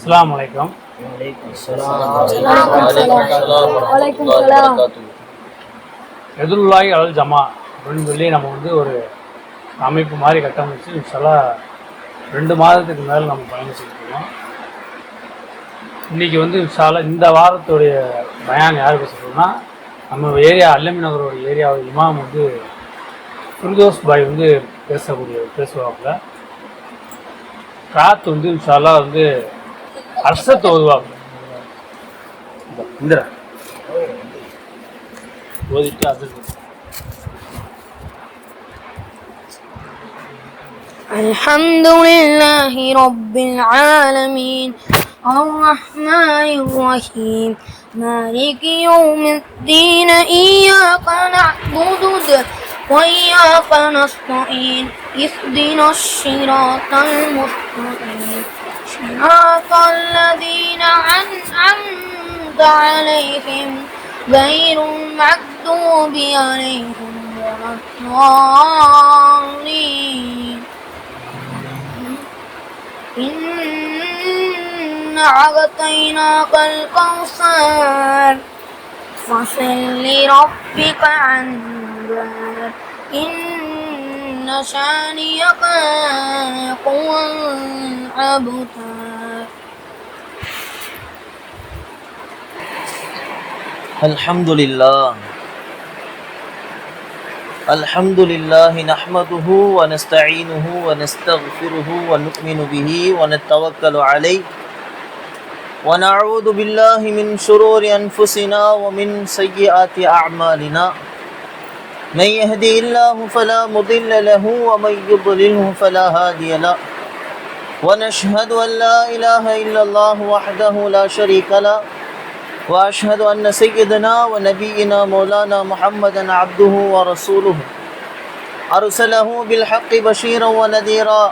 அஸ்ஸலாமு அலைக்கும். எதுலுல்லாஹி அல் ஜமா அப்படின்னு சொல்லி நம்ம ஒரு அமைப்பு மாதிரி கட்டமைச்சு இன்ஷால்லாஹ் 2 மாதத்துக்கு மேலே நம்ம பயணிச்சுருக்கோம். இன்றைக்கி இன்ஷால்லாஹ் இந்த வாரத்துடைய பயான் யார் பேசுகிறோம்னா, நம்ம ஏரியா அல்லமி நகரோட ஏரியாவோட இமாம் ஃபிர்தோஸ் பாய் பேசுவாப்புல. காத்து இன்ஷால்லாஹ் அர்ஷத்தை ஓதுவாங்க. இந்திரா ஓதிட்டு அது அல்ஹம்துலில்லாஹி ரப்பில் ஆலமீன் அர்ரஹ்மானிர் ரஹீம் மாலிகி யௌமித்தீன் இய்யாக நஅ்புது وإياك نستعين اهدنا الصراط المستقيم صراط الذين أنعمت عليهم غير المغضوب عليهم ولا الضالين إنا أعطيناك الكوثر فصل لربك وانحر إن شانئك هو الأبتر. الحمد لله نحمده ونستعينه ونستغفره ونؤمن به ونتوكل عليه ونعوذ بالله من شرور أنفسنا ومن سيئات أعمالنا من يهدي الله فلا مضل له ومن يضلله فلا هادي له ونشهد أن لا إله إلا الله وحده لا شريك له وأشهد أن سيدنا ونبينا مولانا محمدا عبده ورسوله أرسله بالحق بشيرا ونذيرا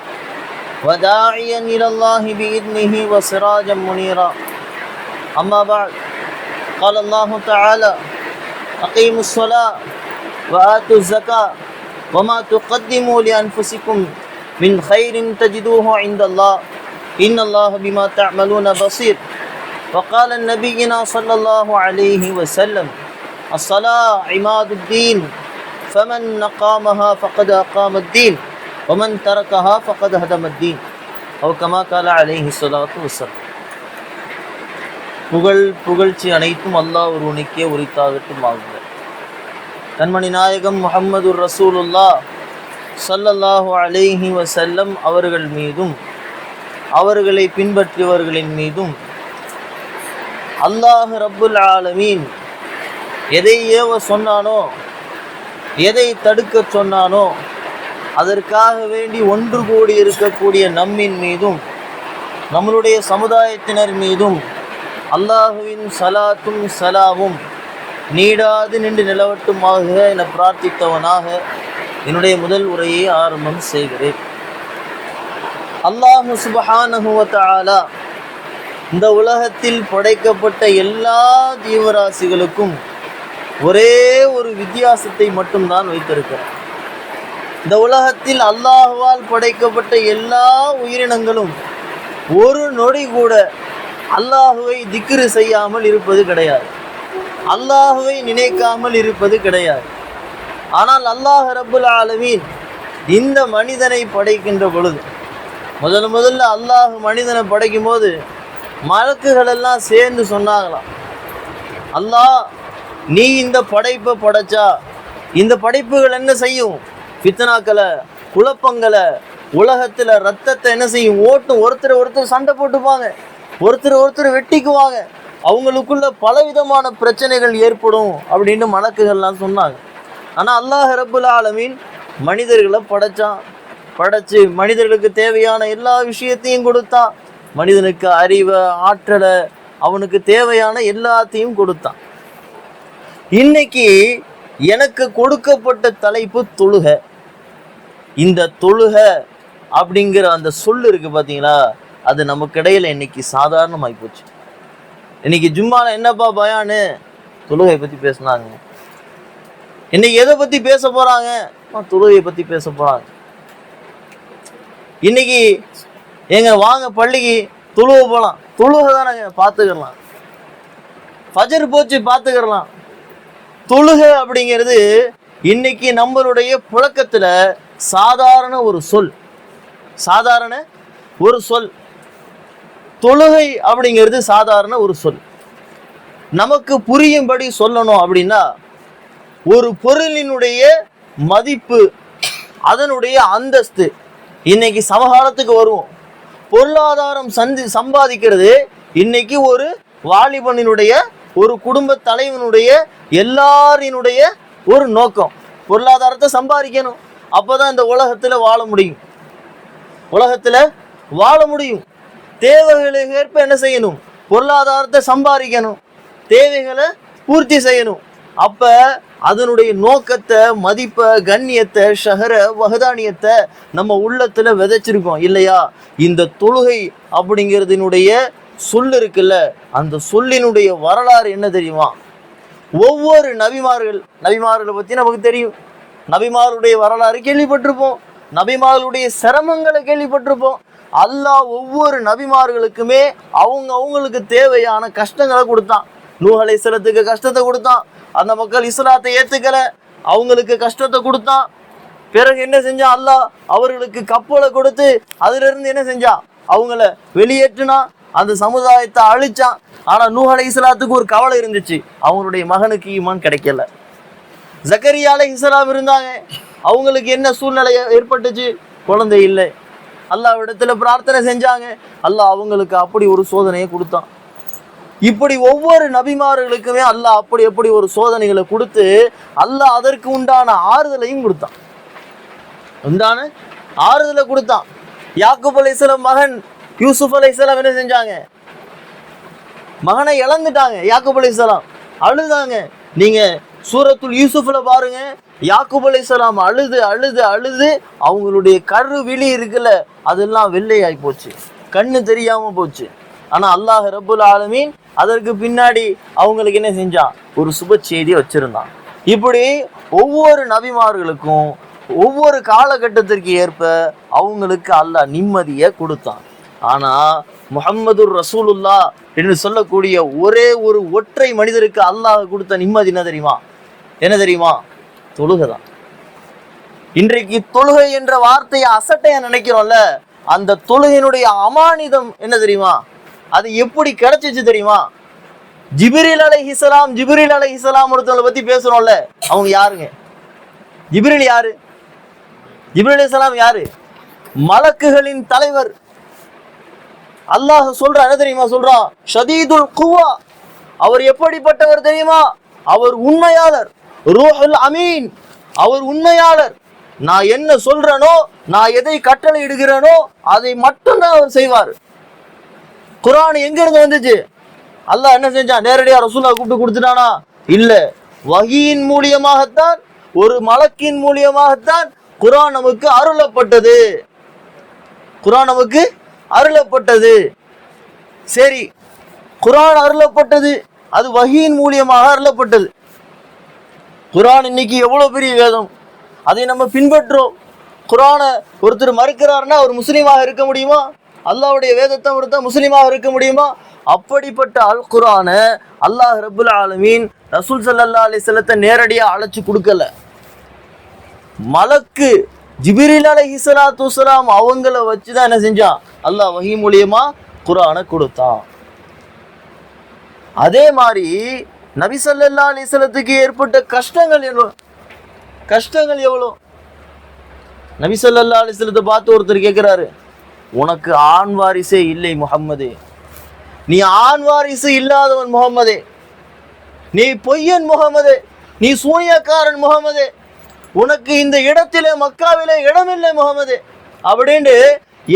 وداعيا إلى الله بإذنه وسراجا منيرا. أما بعد قال الله تعالى أقيموا الصلاة وآتوا الزكاة وما تقدموا لأنفسكم من خير تجدوه عند الله إن الله بما تعملون بصير. وقال نبينا صلى الله عليه وسلم الصلاة عماد الدين فمن أقامها فقد أقام الدين ومن تركها فقد هدم الدين أو كما قال عليه الصلاة والسلام. புகழ்ச்சி அனைத்தும் அல்லாஹ் ஒருவனுக்கே உரித்தாகட்டும் ஆகுக. கண்மணி நாயகம் முஹம்மது ரசூலுல்லாஹ் ஸல்லல்லாஹு அலைஹி வஸல்லம் அவர்கள் மீதும் அவர்களை பின்பற்றியவர்களின் மீதும் அல்லாஹ் ரப்புல் ஆலமீன் எதை ஏவ சொன்னானோ, எதை தடுக்க சொன்னானோ, அதற்காக வேண்டி ஒன்று கூடி இருக்கக்கூடிய நம்மின் மீதும் நம்மளுடைய சமுதாயத்தினர் மீதும் அல்லாஹுவின் சலாத்தும் சலாமும் நீடாது நின்று நிலவட்டுமாக என பிரார்த்தித்தவனாக என்னுடைய முதல் உரையை ஆரம்பம் செய்கிறேன். அல்லாஹு சுப்ஹானஹு வ தஆலா இந்த உலகத்தில் படைக்கப்பட்ட எல்லா ஜீவராசிகளுக்கும் ஒரே ஒரு வித்தியாசத்தை மட்டும்தான் வைத்திருக்கிறார். இந்த உலகத்தில் அல்லாஹுவால் படைக்கப்பட்ட எல்லா உயிரினங்களும் ஒரு நொடி கூட அல்லாஹுவை திக்ரு செய்யாமல் இருப்பது கிடையாது, அல்லாஹுவை நினைக்காமல் இருப்பது கிடையாது. ஆனால் அல்லாஹ் ரப்புல் ஆலமீன் இந்த மனிதனை படைக்கின்ற பொழுது முதல்ல அல்லாஹ் மனிதனை படைக்கும் போது மலக்குகள் எல்லாம் சேர்ந்து சொன்னாங்களாம், அல்லாஹ் நீ இந்த படைப்பை படைச்சா இந்த படைப்புகள் என்ன செய்யும்? ஃபித்னாக்களை, குழப்பங்களை, உலகத்தில் ரத்தத்தை என்ன செய்யும்? ஓட்டும். ஒருத்தர் சண்டை போட்டுப்பாங்க, ஒருத்தர் வெட்டிக்குவாங்க, அவங்களுக்குள்ள பலவிதமான பிரச்சனைகள் ஏற்படும் அப்படின்னு மலக்குகள்லாம் சொன்னாங்க. ஆனால் அல்லாஹ் ரப்புல் ஆலமீன் மனிதர்களை படைச்சு மனிதர்களுக்கு தேவையான எல்லா விஷயத்தையும் கொடுத்தான். மனிதனுக்கு அறிவை, ஆற்றலை, அவனுக்கு தேவையான எல்லாத்தையும் கொடுத்தான். இன்னைக்கு எனக்கு கொடுக்கப்பட்ட தலைப்பு தொழுகை. இந்த தொழுகை அப்படிங்கிற அந்த சொல்லு இருக்கு பார்த்தீங்களா, அது நமக்கு இடையில இன்னைக்கு சாதாரணமாகி போச்சு. இன்னைக்கு ஜும்மால என்னப்பா பயானு? தொழுகை பற்றி பேசினாங்க. இன்னைக்கு எதை பற்றி பேச போகிறாங்க? தொழுகையை பற்றி பேச போகிறாங்க. இன்னைக்கு வாங்க பள்ளிக்கு தொழுக போகலாம், தொழுக தானங்க பார்த்துக்கலாம், ஃபஜர் போச்சு பார்த்துக்கலாம். தொழுக அப்படிங்கிறது இன்னைக்கு நம்மளுடைய புழக்கத்துல சாதாரண ஒரு சொல், சாதாரண ஒரு சொல். தொழுகை அப்படிங்கிறது சாதாரண ஒரு சொல். நமக்கு புரியும்படி சொல்லணும் அப்படின்னா ஒரு பொருளினுடைய மதிப்பு, அதனுடைய அந்தஸ்து. இன்னைக்கு சமகாலத்துக்கு வருவோம். பொருளாதாரம் சம்பாதிக்கிறது இன்னைக்கு ஒரு வாலிபனினுடைய, ஒரு குடும்ப தலைவனுடைய, எல்லாரினுடைய ஒரு நோக்கம். பொருளாதாரத்தை சம்பாதிக்கணும், அப்பதான் இந்த உலகத்துல வாழ முடியும். உலகத்துல வாழ முடியும். தேவைகளுக்கு ஏற்ப என்ன செய்யணும்? பொருளாதாரத்தை சம்பாதிக்கணும், தேவைகளை பூர்த்தி செய்யணும். அப்ப அதனுடைய நோக்கத்தை, மதிப்பை, கண்ணியத்தை, ஷஹர வஹதானியத்தை நம்ம உள்ளத்துல விதைச்சிருக்கோம் இல்லையா? இந்த தொழுகை அப்படிங்கிறதுனுடைய சொல் இருக்குல்ல, அந்த சொல்லினுடைய வரலாறு என்ன தெரியுமா? ஒவ்வொரு நபிமார்களை பத்தி நமக்கு தெரியும். நபிமாருடைய வரலாறு கேள்விப்பட்டிருப்போம், நபிமார்களுடைய சிரமங்களை கேள்விப்பட்டிருப்போம். அல்லாஹ் ஒவ்வொரு நபிமார்களுக்குமே அவங்களுக்கு தேவையான கஷ்டங்களை கொடுத்தான். நூஹ் அலைஹிஸ்ஸலாத்துக்கு கஷ்டத்தை கொடுத்தான், அந்த மக்கள் இஸ்லாத்தை ஏத்துக்கல, அவங்களுக்கு கஷ்டத்தை கொடுத்தான். பிறகு என்ன செஞ்சான்? அல்லாஹ் அவர்களுக்கு கப்பலை கொடுத்து அதுல இருந்து என்ன செஞ்சான்? அவங்கள வெளியேற்றினா, அந்த சமுதாயத்தை அழிச்சான். ஆனா நூஹ் அலைஹிஸ்ஸலாத்துக்கு ஒரு கவலை இருந்துச்சு, அவங்களுடைய மகனுக்கு ஈமான் கிடைக்கல. ஜக்கரியா அலைஹிஸ்ஸலாம் இருந்தாங்க, அவங்களுக்கு என்ன சூழ்நிலை ஏற்பட்டுச்சு? குழந்தை இல்லை. அல்லாஹ்விடத்துல பிரார்த்தனை செஞ்சாங்க, அல்லாஹ் அவங்களுக்கு அப்படி ஒரு சோதனையை கொடுத்தான். இப்படி ஒவ்வொரு நபிமார்களுக்குமே அல்லாஹ் அப்படி ஒரு சோதனைகளை கொடுத்து அல்லாஹ் அதற்கு உண்டான ஆறுதலையும் கொடுத்தான், உண்டான ஆறுதலை கொடுத்தான். யாக்கூப் அலைஹிஸ்ஸலாம் மகன் யூசுப் அலைஹிஸ்ஸலாம் என்ன செஞ்சாங்க? மகனை இழந்துட்டாங்க. யாக்கூப் அலைஹிஸ்ஸலாம் அழுதாங்க. நீங்க சூரத்துல் யூசுஃப்ல பாருங்க, யாக்கூப் அலைஹிஸ்ஸலாம் அழுது அழுது அழுது அவங்களுடைய கரு விழி இருக்குல்ல, அதெல்லாம் வெள்ளையாகி போச்சு, கண்ணு தெரியாம போச்சு. ஆனா அல்லாஹ் ரப்புல் ஆலமீன் அதற்கு பின்னாடி அவங்களுக்கு என்ன செஞ்சான்? ஒரு சுப செய்தி வச்சிருந்தான். இப்படி ஒவ்வொரு நபிமார்களுக்கும் ஒவ்வொரு காலகட்டத்திற்கு ஏற்ப அவங்களுக்கு அல்லாஹ் நிம்மதியை கொடுத்தான். ஆனா முஹம்மதுர் ரசூலுல்லாஹ் என்று சொல்லக்கூடிய ஒரே ஒரு ஒற்றை மனிதருக்கு அல்லாஹ் கொடுத்த நிம்மதி என்ன தெரியுமா? என்ன தெரியுமா? தொழுகைதான். இன்றைக்கு தொழுகை என்ற வார்த்தையை அசட்டையா நினைக்கிறோம்ல, அந்த தொழுகையினுடைய அமானிதம் என்ன தெரியுமா? அது எப்படி கிடைச்சிச்சு தெரியுமா? ஜிப்ரீல் அலைஹிஸ்ஸலாம் ஒருத்தவங்களை பத்தி பேசுறோம்ல, அவங்க யாருங்க? ஜிப்ரீல் யாரு? ஜிப்ரீல் அலைஹிஸ்ஸலாம் யாரு? மலக்குகளின் தலைவர். அல்லாஹ் சொல்றான், என்ன தெரியுமா சொல்றான்? ஷதீதுல் குவா. அவர் எப்படிப்பட்டவர் தெரியுமா? அவர் உண்மையாளர். ரூஹுல் அமீன், அவர் உண்மையாளர். நான் என்ன சொல்றேனோ, நான் எதை கட்டளை இடுகிறேனோ அதை மட்டும்தான் அவர் செய்வார். குர்ஆன் எங்க இருந்து வந்துச்சு? அல்லாஹ் என்ன செஞ்சான்? நேரடியா ரசூலுல்லாஹ் கூப்பிட்டு கொடுத்துட்டானா? இல்ல, வஹீயின் மூலியமாகத்தான், ஒரு மலக்கின் மூலியமாகத்தான் குர்ஆன் நமக்கு அருளப்பட்டது. குர்ஆன் நமக்கு அருளப்பட்டது. சரி, குர்ஆன் அருளப்பட்டது, அது வஹீயின் மூலியமாக அருளப்பட்டது. குர்ஆன் இன்னைக்கு எவ்வளவு பெரிய வேதம், அதை நம்ம பின்பற்றோம். குர்ஆனை ஒருத்தர் மறுக்கிறாருன்னா அவர் முஸ்லீமாக இருக்க முடியுமா? அல்லாஹ்வுடைய வேதத்தை ஒருத்தர் முஸ்லீமாக இருக்க முடியுமா? அப்படிப்பட்ட அல் குர்ஆனை அல்லாஹ் ரப்புல் ஆலமீன் ரசூல் ஸல்லல்லாஹு அலைஹி வஸல்லத்தை நேரடியா அழைச்சு கொடுக்கல. மலக்கு ஜிப்ரீல் அலைஹிஸ்ஸலாத்து வஸ்ஸலாம் அவங்கள வச்சுதான் என்ன செஞ்சான்? அல்லாஹ் வஹீ மூலியமா குர்ஆனை கொடுத்தான். அதே மாதிரி நபி ஸல்லல்லாஹு அலைஹி வஸல்லத்துக்கு ஏற்பட்ட கஷ்டங்கள் எவ்வளோ? நபி ஸல்லல்லாஹு அலைஹி வஸல்லத்தை பார்த்து ஒருத்தர் கேட்கிறாரு, உனக்கு ஆண் வாரிசே இல்லை முஹம்மதே, நீ ஆண் வாரிசு இல்லாதவன் முஹம்மதே, நீ பொய்யன் முஹம்மதே, நீ சூனியக்காரன் முஹம்மதே, உனக்கு இந்த இடத்திலே மக்காவிலே இடமில்லை முஹம்மதே அப்படின்னு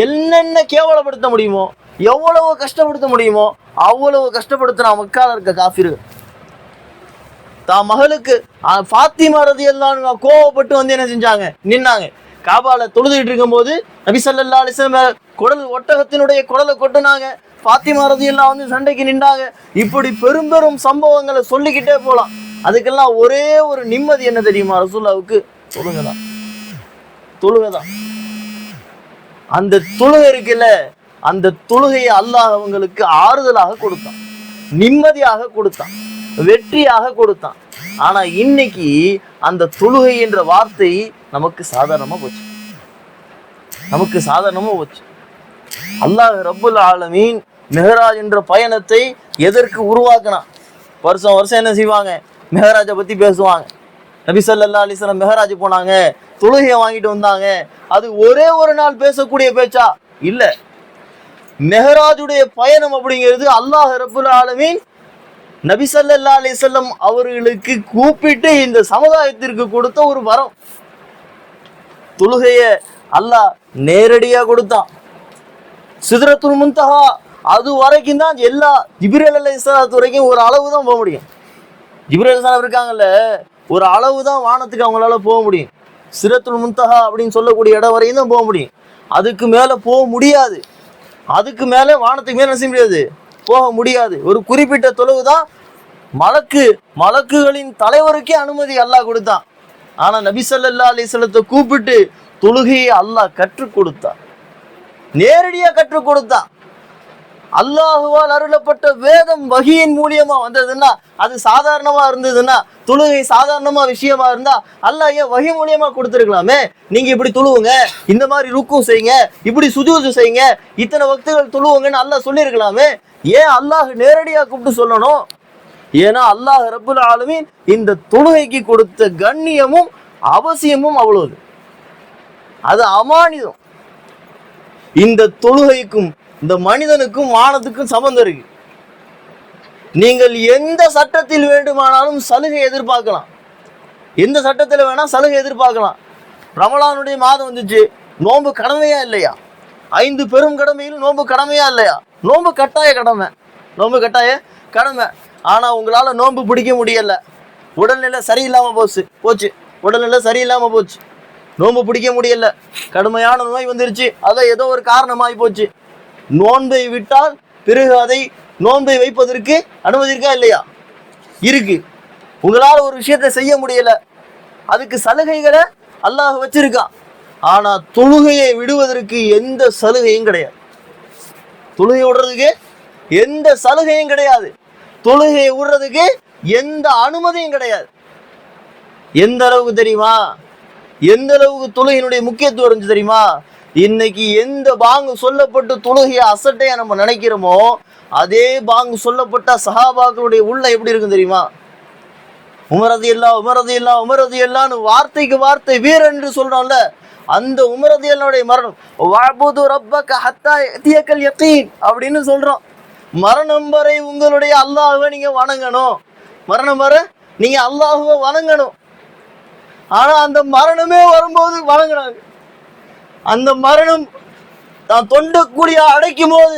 என்னென்ன கேவலப்படுத்த முடியுமோ, எவ்வளவு கஷ்டப்படுத்த முடியுமோ அவ்வளவு கஷ்டப்படுத்தினா மக்கால இருக்க காஃபிரு. தான் மகளுக்கு ஃபாத்திமா ரலியல்லாஹு அன்ஹா கோவப்பட்டு வந்து என்ன செஞ்சாங்க? நின்னாங்க. காபால தொழுதுகிட்டு இருக்கும் போது நபி ஸல்லல்லாஹு அலைஹி வஸல்லம் ஒட்டகத்தினுடைய குடலை கொட்டுனாங்க. ஃபாத்திமா ரலியல்லாஹு வந்து சண்டைக்கு நின்றாங்க. இப்படி பெரும் பெரும் சம்பவங்களை சொல்லிக்கிட்டே போகலாம். அதுக்கெல்லாம் ஒரே ஒரு நிம்மதி என்ன தெரியுமா? ரசூலுல்லாஹ்வுக்கு தொழுகைதான். தொழுகைதான். அந்த தொழுகை இருக்குல்ல, அந்த தொழுகையை அல்லாஹ் அவங்களுக்கு ஆறுதலாக கொடுத்தான், நிம்மதியாக கொடுத்தான், வெற்றியாக கொடுத்தான். ஆனா இன்னைக்கு அந்த தொழுகை என்ற வார்த்தை நமக்கு சாதாரணமா போச்சு, நமக்கு சாதாரணமா போச்சு. அல்லாஹ் ரப்புல் ஆலமீன் மெஹராஜ் என்ற பயணத்தை எதற்கு உருவாக்கினான்? வருஷம் வருஷம் என்ன செய்வாங்க, மெஹராஜை பத்தி பேசுவாங்க. நபி ஸல்லல்லாஹு அலைஹி வஸல்லம் மெஹராஜ் போனாங்க, தொழுகையை வாங்கிட்டு வந்தாங்க. அது ஒரே ஒரு நாள் பேசக்கூடிய பேச்சா இல்ல. மெஹராஜுடைய பயணம் அப்படிங்கிறது அல்லாஹ் ரப்புல் ஆலமீன் நபி ஸல்லல்லாஹு அலைஹி வஸல்லம் அவர்களுக்கு கூப்பிட்டு இந்த சமுதாயத்திற்கு கொடுத்த ஒரு வரம். தொழுகைய அல்லாஹ் நேரடியா கொடுத்தான். சிதறத்துல் முன்தஹா அது வரைக்கும் தான் எல்லா ஜிப்ரீல் அலைஹிஸ்ஸலாத்து வரைக்கும் ஒரு அளவு தான் போக முடியும். ஜிப்ரீல் அலைஹிஸ்ஸலாம் இருக்காங்கல்ல, ஒரு அளவு தான் வானத்துக்கு அவங்களால போக முடியும். சிதறத்துல் முன்தஹா அப்படின்னு சொல்லக்கூடிய இடம் வரையும் தான் போக முடியும். அதுக்கு மேல போக முடியாது. அதுக்கு மேல வானத்துக்கு மேல செய்ய முடியாது, போக முடியாது. ஒரு குறிப்பிட்ட தொலைவு தான் மலக்குகளின் தலைவருக்கே அனுமதி அல்லாஹ் கொடுத்தான். ஆனா நபி ஸல்லல்லாஹு அலைஹி வஸல்லத்தை கூப்பிட்டு தொழுகையை அல்லாஹ் கற்றுக் கொடுத்தான், நேரடியா கற்றுக் கொடுத்தான். அல்லாஹுவால் அருளப்பட்ட வேதம் வஹியின் மூலியமா வந்ததுன்னா, அது சாதாரணமா இருந்ததுன்னா, தொழுகை சாதாரணமா விஷயமா இருந்தா அல்லாஹ் ஏன் வஹி மூலியமா கொடுத்துருக்கலாமே? நீங்க இப்படி தொழுவுங்க, இந்த மாதிரி ருக்கு செய்யுங்க, இப்படி சுஜூது செய்யுங்க, இத்தனை வக்துகள் தொழுவுங்கன்னு அல்லாஹ் சொல்லியிருக்கலாமே. ஏன் அல்லாஹ் நேரடியா கூப்பிட்டு சொல்லணும்? ஏன்னா அல்லாஹ் ரப்புல் ஆலமீன் இந்த தொழுகைக்கு கொடுத்த கண்ணியமும் அவசியமும் அவ்வளவு, அது அமானிதம். இந்த தொழுகைக்கும் இந்த மனிதனுக்கும் வானத்துக்கும் சம்பந்தம் இருக்கு. நீங்கள் எந்த சட்டத்தில் வேண்டுமானாலும் சலுகை எதிர்பார்க்கலாம், எந்த சட்டத்தில் வேணா சலுகை எதிர்பார்க்கலாம். ரமலானுடைய மாதம் வந்துச்சு, நோன்பு கடமையா இல்லையா? 5 பெரும் கடமையில் நோன்பு கடமையா இல்லையா? நோன்பு கட்டாய கடமை, நோன்பு கட்டாய கடமை. ஆனா உங்களால நோன்பு பிடிக்க முடியல, உடல்நிலை சரியில்லாம போச்சு, உடல்நிலை சரியில்லாம போச்சு, நோன்பு பிடிக்க முடியல, கடுமையான நோய் வந்துருச்சு, அதான் ஏதோ ஒரு காரணமாகி போச்சு. நோன்பை விட்டால் பிறகு அதை நோன்பை வைப்பதற்கு அனுமதி இருக்கா இல்லையா? இருக்கு. உங்களால ஒரு விஷயத்தை செய்ய முடியல, அதுக்கு சலுகைகளை அல்லாஹ் வச்சிருக்கான். ஆனா தொழுகையை விடுவதற்கு எந்த சலுகையும் கிடையாது, தொழுகை விடுறதுக்கு எந்த சலுகையும் கிடையாது, தொழுகையை விடுறதுக்கு எந்த அனுமதியும் கிடையாது. எந்த அளவுக்கு தெரியுமா? எந்த அளவுக்கு தொழுகையினுடைய முக்கியத்துவம் இருந்துச்சு தெரியுமா? இன்னைக்கு எந்த பாங்கு சொல்லப்பட்டு தொழுகையை அசட்டையா நம்ம நினைக்கிறோமோ, அதே பாங்கு சொல்லப்பட்ட சஹாபாக்களுடைய உள்ள எப்படி இருக்கும் தெரியுமா? உமரதி எல்லாம் வார்த்தைக்கு வார்த்தை வீரன் என்று சொல்றோம்ல, அந்த உமரதி எல்லாருடைய மரணம் வஅபுது ரப்பக ஹத்தா யதியக்கல் யகீன் அப்படின்னு சொல்றோம். மரணம் வரை உங்களுடைய அல்லாஹ்வை நீங்க வணங்கணும், மரணம் வரை நீங்க அல்லாஹ்வை வணங்கணும். ஆனா அந்த மரணமே வரும்போது வணங்கினாங்க. அந்த மரணம் தான் தொண்டக்கூடிய அடைக்கும் போது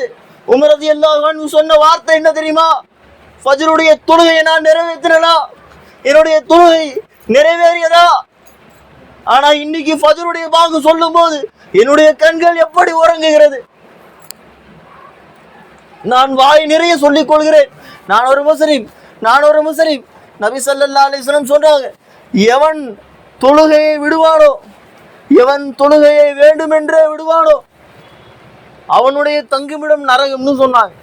உமரதி அல்லாஹ் சொன்ன வார்த்தை என்ன தெரியுமா? ஃபஜ்ருடைய தொழுகையை நான் நிறைவேற்றினா, என்னுடைய தொழுகை நிறைவேறியதா? ஆனா இன்னைக்கு ஃபஜ்ருடைய பாங்கு சொல்லும் போது என்னுடைய கண்கள் எப்படி உறங்குகிறது? நான் வாய் நிறைய சொல்லிக் கொள்கிறேன், நான் ஒரு முஸ்லிம். நபி ஸல்லல்லாஹு அலைஹி வஸல்லம் சொல்றாங்க, எவன் தொழுகையை விடுவானோ, எவன் தொழுகையை வேண்டுமென்றே விடுவானோ அவனுடைய தங்குமிடம் நரகம்னு சொன்னாங்க.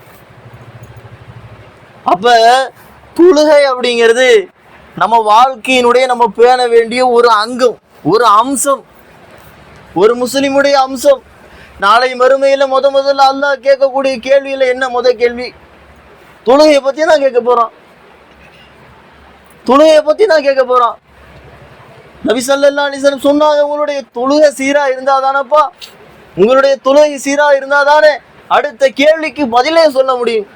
அப்ப தொழுகை அப்படிங்கிறது நம்ம வாழ்க்கையினுடைய நம்ம பேண வேண்டிய ஒரு அங்கம், ஒரு அம்சம், ஒரு முஸ்லிமுடைய அம்சம். நாளை மறுமையில முதல்ல அல்லாஹ் கேட்கக்கூடிய கேள்வியில என்ன கேள்வி? தொழுகையை பத்தி நான் கேட்க போறோம், தொழுகையை பத்தி நான் கேட்க போறோம். நபி ஸல்லல்லாஹு அலைஹி வஸல்லம் சொன்னாங்க, உங்களுடைய தொழுகை சீரா இருந்தாதானப்பா, உங்களுடைய தொழுகை சீரா இருந்தாதானே அடுத்த கேள்விக்கு பதிலே சொல்ல முடியும்.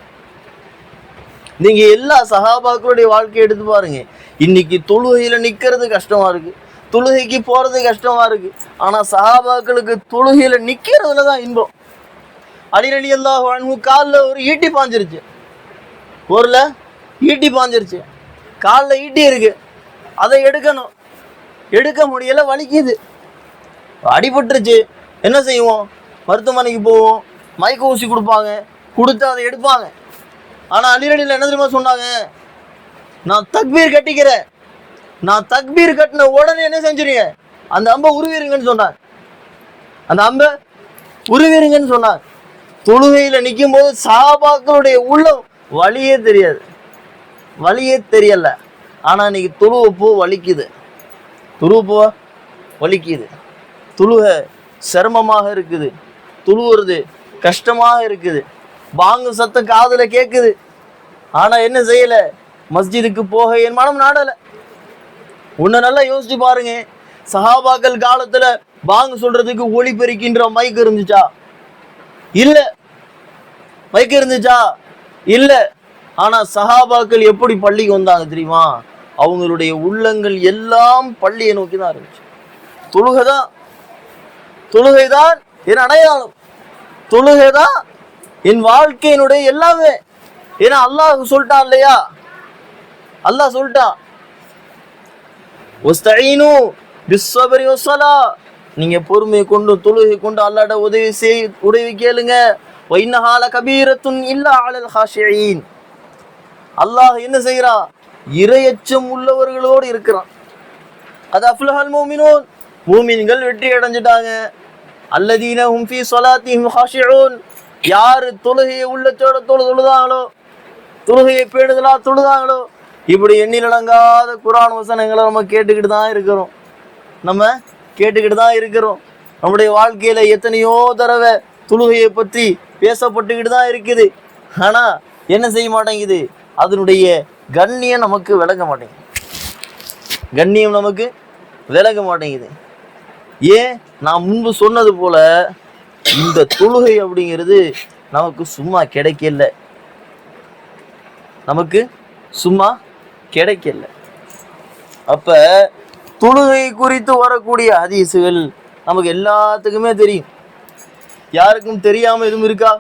நீங்க எல்லா சஹாபாக்களுடைய வாழ்க்கையை எடுத்து பாருங்க. இன்னைக்கு தொழுகையில நிக்கிறது கஷ்டமா இருக்கு, தொழுகைக்கு போறது கஷ்டமா இருக்கு. ஆனா சஹாபாக்களுக்கு தொழுகையில நிக்கிறதுலதான் இன்பம். அலி ரலியல்லாஹு அன்ஹு காலில் ஒரு ஈட்டி பாஞ்சிருச்சு, ஊர்ல ஈட்டி பாஞ்சிருச்சு, காலில் ஈட்டி இருக்கு, அதை எடுக்கணும், எடுக்க முடியல, வலிக்குது, அடிபட்டுருச்சு. என்ன செய்வோம்? மருத்துவமனைக்கு போவோம், மயக்க ஊசி கொடுப்பாங்க, கொடுத்து அதை எடுப்பாங்க. ஆனா அலி ரலியல்லாஹு என்ன தெரியுமா சொன்னாங்க? நான் தக்பீர் கட்டிக்கிறேன், நான் தக்பீர் கட்டின உடனே என்ன செஞ்சுறீங்க? அந்த அம்பை உருவிருங்கன்னு சொன்னாங்க, அந்த அம்பை உருவிருங்கன்னு சொன்னாங்க. தொழுகையில நிற்கும் போது சஹாபாக்களுடைய உள்ளம் வலியே தெரியாது, வலியே தெரியல. ஆனா இன்னைக்கு தொழுவப்போ வலிக்குது, தொழுவப்போ வலிக்குது, தொழுக சிரமமாக இருக்குது, தொழுவுறது கஷ்டமாக இருக்குது, பாங்கு சத்தம் காதுல கேட்குது. ஆனா என்ன செய்யல, மஸ்ஜிதுக்கு போக என் மனம் நாடல. உன்னை நல்லா யோசிச்சு பாருங்க, சஹாபாக்கள் காலத்துல பாங்கு சொல்றதுக்கு ஒளி பெருக்கின்ற மைக் இருந்துச்சா? இல்ல. மைக் இருந்துச்சா? இல்ல. ஆனா சஹாபாக்கள் எப்படி பள்ளிக்கு வந்தாங்க தெரியுமா? அவங்களுடைய உள்ளங்கள் எல்லாம் பள்ளியை நோக்கி தான் இருந்துச்சு. தொழுகைதான் என் அடையாளம், தொழுகைதான் என் வாழ்க்கையினுடைய எல்லாமே. ஏன்னா அல்லாஹ் சொல்லிட்டான் இல்லையா, அல்லாஹ் சொல்லிட்டான், வஸ்தஈனு பிஸ்ஸப்ரி வஸ்ஸலாஹ், நீங்க பொறுமையை கொண்டு தொழுகை கொண்டு அல்லாஹ்ட உதவி கேளுங்க. வைன்னஹா லகபீரத்துன் இல்லா அலல் ஹாஷிஈன், அல்லாஹ் என்ன செய்யறான், இறையச்சம் உள்ளவர்களோடு இருக்கிறான். அது அஃப்லஹல் முஃமினூன், மூமின்கள் வெற்றி அடைஞ்சிட்டாங்க. அல்லதீன ஹும் ஃபீ ஸலாத்திஹிம் ஹாஷிஊன், யாரு தொழுகையை உள்ளத்தோட தொழுதாங்களோ, தொழுகையை பேணுதலா தொழுதாங்களோ. இப்படி எண்ணிலடங்காத குர்ஆன் வசனங்களை நம்ம கேட்டுக்கிட்டு தான் இருக்கிறோம், நம்முடைய வாழ்க்கையில எத்தனையோ தடவை தொழுகையை பற்றி பேசப்பட்டுக்கிட்டு தான் இருக்குது. ஆனா என்ன செய்ய மாட்டேங்குது, அதனுடைய கண்ணியம் நமக்கு விளங்க மாட்டேங்குது. ஏன், நான் முன்பு சொன்னது போல இந்த தொழுகை அப்படிங்கிறது நமக்கு சும்மா கிடைக்கல. அப்ப தொழுகை குறித்து வரக்கூடிய ஹதீசுகள் நமக்கு எல்லாத்துக்குமே தெரியும். யாருக்கும் தெரியாம எதுவும் இருக்கா?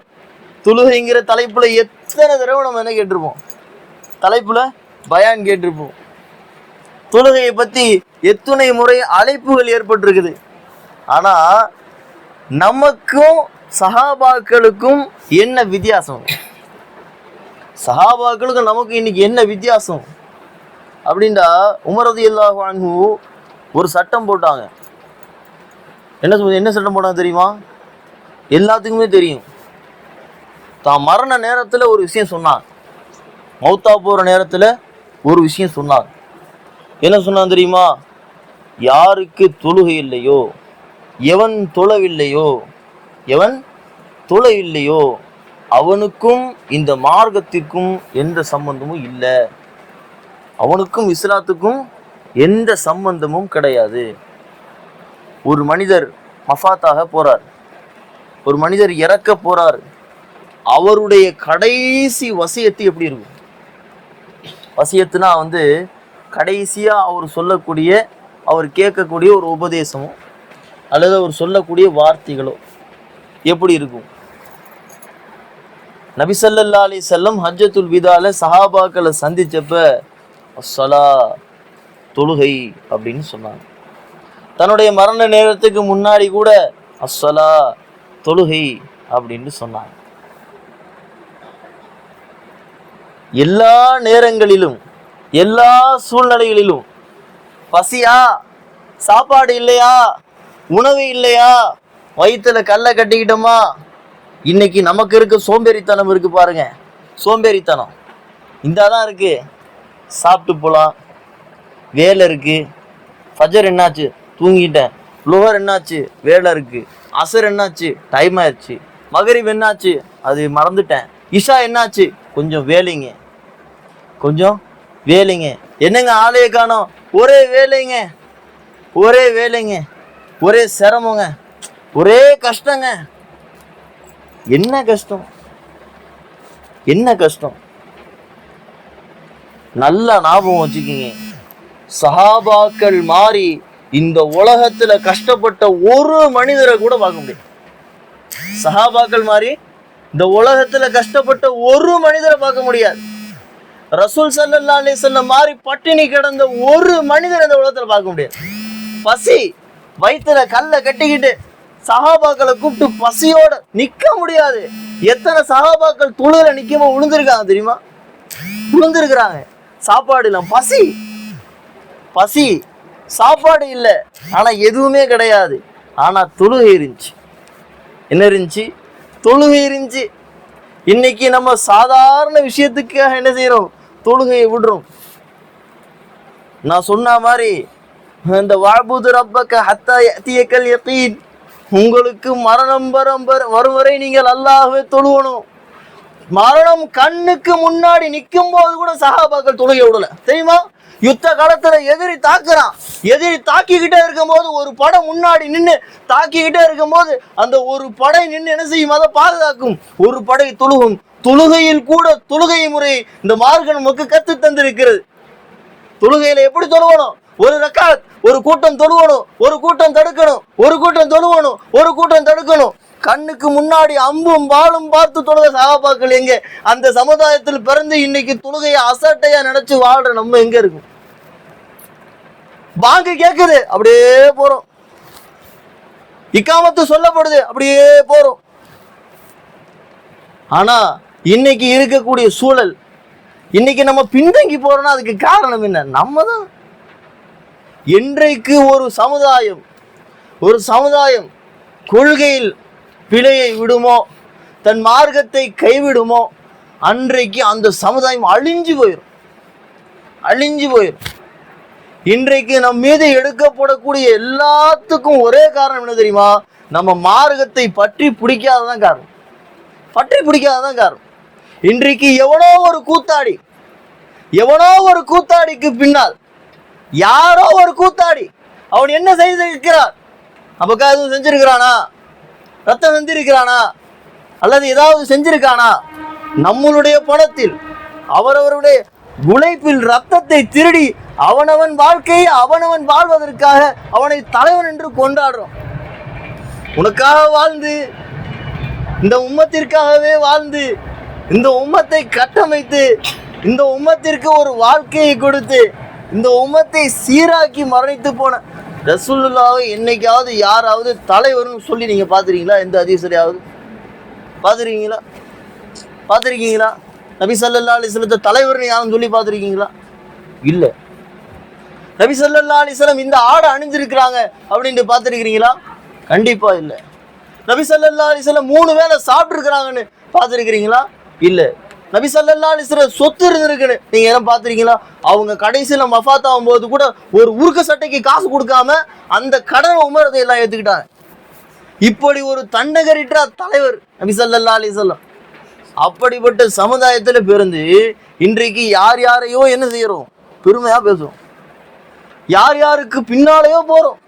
தொழுகைங்கிற தலைப்புல எத்தனை தடவை நம்ம என்ன கேட்டிருப்போம், தலைப்புல பயான் கேட்டிருப்போம். தொழுகையை பத்தி எத்தனை முறை அழைப்புகள் ஏற்பட்டிருக்குது. ஆனா நமக்கும் சஹாபாக்களுக்கும் என்ன வித்தியாசம், சஹாபாக்களுக்கும் நமக்கு இன்னைக்கு என்ன வித்தியாசம் அப்படின்டா, உமர் ரலியல்லாஹு அன்ஹு ஒரு சட்டம் போட்டாங்க. என்ன சட்டம் போட்டாங்க தெரியுமா? எல்லாத்துக்குமே தெரியும். தான் மரண நேரத்தில் ஒரு விஷயம் சொன்னாங்க, மௌத்தா போகிற நேரத்தில் ஒரு விஷயம் சொன்னாங்க. என்ன சொன்னாங்க தெரியுமா? யாருக்கு தொழுகை இல்லையோ, எவன் தொழவில்லையோ அவனுக்கும் இந்த மார்க்கத்திற்கும் எந்த சம்பந்தமும் இல்லை, அவனுக்கும் இஸ்லாத்துக்கும் எந்த சம்பந்தமும் கிடையாது. ஒரு மனிதர் மஃபாத்தாக போறார், ஒரு மனிதர் இறக்க போறார், அவருடைய கடைசி வசியத்து எப்படி இருக்கும்? வசியத்துனா கடைசியா அவர் சொல்லக்கூடிய, அவர் கேட்கக்கூடிய ஒரு உபதேசமோ அல்லது அவர் சொல்லக்கூடிய வார்த்தைகளோ எப்படி இருக்கும்? நபி ஸல்லல்லாஹு அலைஹி வஸல்லம் ஹஜ்ஜத்துல் விதால சஹாபாக்களை சந்திச்சப்ப அஸ்ஸலா, தொழுகை அப்படின்னு சொன்னாங்க. தன்னுடைய மரண நேரத்துக்கு முன்னாடி கூட அஸ்ஸலா, தொழுகை அப்படின்னு சொன்னாங்க. எல்லா நேரங்களிலும் எல்லா சூழ்நிலைகளிலும் பசியா, சாப்பாடு இல்லையா, உணவு இல்லையா, வயிற்றுல கல்லை கட்டிக்கிட்டோமா, இன்னைக்கு நமக்கு இருக்க சோம்பேறித்தனம் இருக்கு பாருங்க. சோம்பேறித்தனம் இந்தாதான் இருக்கு, சாப்பிட்டு போகலாம், வேலை இருக்கு, ஃபஜர் என்னாச்சு தூங்கிட்டேன், லுஹர் என்னாச்சு வேலை இருக்கு, அசர் என்னாச்சு டைம் ஆயிடுச்சு, மகரிப் என்னாச்சு அது மறந்துட்டேன், இஷா என்னாச்சு கொஞ்சம் வேலைங்க, என்னங்க ஆளையே காணோம், ஒரே வேலைங்க, ஒரே சிரமங்க, ஒரே கஷ்டங்க. என்ன கஷ்டம்? நல்ல ஞாபகம் வச்சுக்கிங்க, சஹாபாக்கள் மாறி இந்த உலகத்துல கஷ்டப்பட்ட ஒரு மனிதரை கூட பார்க்க முடியாது. சஹாபாக்கள் மாறி இந்த உலகத்துல கஷ்டப்பட்ட ஒரு மனிதரை பார்க்க முடியாது. ரசூல் ஸல்லல்லாஹு அலைஹி வஸல்லம் மாறி பட்டினி கிடந்த ஒரு மனிதர் இந்த உலகத்துல பார்க்க முடியாது. பசி, வயிற்றுல கல்லை கட்டிக்கிட்டு சஹாபாக்களை கூப்பிட்டு பசியோட நிக்க முடியாது. எத்தனை சஹாபாக்கள் தொழுகையில நிக்காம விழுந்திருக்காங்க தெரியுமா? விழுந்திருக்கிறாங்க. சாப்பாடு இல்லை, பசி, சாப்பாடு இல்லை, ஆனா எதுவுமே கிடையாது. ஆனா தொழுகை இருந்துச்சு. என்ன இருந்துச்சு? தொழுகை இருந்துச்சு. இன்னைக்கு நம்ம சாதாரண விஷயத்துக்காக என்ன செய்யறோம்? தொழுகையை விடுறோம். நான் சொன்ன மாதிரி இந்த வஅபுது ரப்பக ஹத்தா யஅதியக்கல் யகீன், உங்களுக்கு மரணம் வரும் வரை நீங்கள் அல்லாஹ்வை தொழுவணும். மரணம் கண்ணுக்கு முன்னாடி நிற்கும் போது கூட சஹாபாக்கள் தொழுகை விடல தெரியுமா? யுத்த காலத்துல எதிரி தாக்குறான், எதிரி தாக்கிக்கிட்டே இருக்கும் போது ஒரு படை முன்னாடி நின்று தாக்கிக்கிட்டே இருக்கும் போது அந்த ஒரு படை நின்று என்ன செய்யும்? அதை பாதுகாக்கும். ஒரு படை தொழுகும். தொழுகையில் கூட தொழுகை முறை இந்த மார்க்கம் நமக்கு கத்து தந்திருக்கிறது. தொழுகையில எப்படி தொழுவணும்? ஒரு ரக்காத் ஒரு கூட்டம் தொழுவணும், ஒரு கூட்டம் தடுக்கணும், ஒரு கூட்டம் தொழுவணும், ஒரு கூட்டம் தடுக்கணும். கண்ணுக்கு முன்னாடி அம்பும் வாளும் பார்த்து தொழுக சஹாபாக்கள் எங்க? அந்த சமுதாயத்தில் பிறந்து இன்னைக்கு தொழுகையை அசட்டையா நினைச்சு வாழ்ற நம்ம எங்க இருக்கும்? பாங்கு கேக்குது, அப்படியே போறோம். இக்காமத்து சொல்லப்படுது, அப்படியே போறோம். ஆனா இன்னைக்கு இருக்கக்கூடிய சூழல், இன்னைக்கு நம்ம பின்தங்கி போறோம்னா அதுக்கு காரணம் என்ன? நம்ம தான். என்றைக்கு ஒரு சமுதாயம் கொள்கையில் பிழையை விடுமோ, தன் மார்க்கத்தை கைவிடுமோ, அன்றைக்கு அந்த சமுதாயம் அழிஞ்சு போயிடும். இன்றைக்கு நம் மீது எடுக்கப்படக்கூடிய எல்லாத்துக்கும் ஒரே காரணம் என்ன தெரியுமா? நம்ம மார்க்கத்தை பற்றி பிடிக்காததான் காரணம். இன்றைக்கு எவனோ ஒரு கூத்தாடிக்கு பின்னால் யாரோ ஒரு கூத்தாடி அவன் என்ன செய்திருக்கிறார்? அப்பக்கா எதுவும் செஞ்சிருக்கிறானா? ரத்தம் செஞ்சிருக்கிறானா? அல்லது ஏதாவது செஞ்சிருக்கானா? நம்மளுடைய பணத்தில் அவரவருடைய உழைப்பில் ரத்தத்தை திருடி அவனவன் வாழ்க்கையை அவனவன் வாழ்வதற்காக அவனை தலைவன் என்று கொண்டாடுறோம். உனக்காக வாழ்ந்து, இந்த உம்மத்திற்காகவே வாழ்ந்து, இந்த உம்மத்தை கட்டமைத்து, இந்த உம்மத்திற்கு ஒரு வாழ்க்கையை கொடுத்து, இந்த உம்மத்தை சீராக்கி மரணித்து போன ரசூலுல்லாஹ்வை என்னைக்காவது யாராவது தலைவர்னு சொல்லி நீங்க பார்த்துருக்கீங்களா? எந்த ஹதீஸ்லயாவது பார்த்துருக்கீங்களா? நபி ஸல்லல்லாஹு அலைஹி வஸல்லம் தலைவர்னு யாரும் சொல்லி பார்த்துருக்கீங்களா? இல்லை. நபி ஸல்லல்லாஹு அலைஹி வஸல்லம் இந்த ஆடை அணிஞ்சிருக்கிறாங்க அப்படின்ட்டு பார்த்துருக்கிறீங்களா? கண்டிப்பா இல்லை. நபி ஸல்லல்லாஹு அலைஹி வஸல்லம் 3 வேளை சாப்பிட்டுருக்கிறாங்கன்னு பார்த்துருக்கிறீங்களா? இல்லை. நபி ஸல்லல்லாஹு அலைஹி வஸல்லம் சொத்து இருந்திருக்குன்னு நீங்க என்ன பார்த்துருக்கீங்களா? அவங்க கடைசியில மஃபாத் ஆகும்போது கூட ஒரு உருக்க சட்டைக்கு காசு கொடுக்காம அந்த கடனை உமரத்தை எல்லாம் ஏற்றுக்கிட்டாங்க. இப்படி ஒரு தண்டகரிட்ட தலைவர் நபி ஸல்லல்லாஹு அலைஹி வஸல்லம். அப்படிப்பட்ட சமுதாயத்துல பிறந்து இன்றைக்கு யார் யாரையோ என்ன செய்யறோம்? பெருமையா பேசுறோம். யார் யாருக்கு பின்னாலேயோ போறோம்.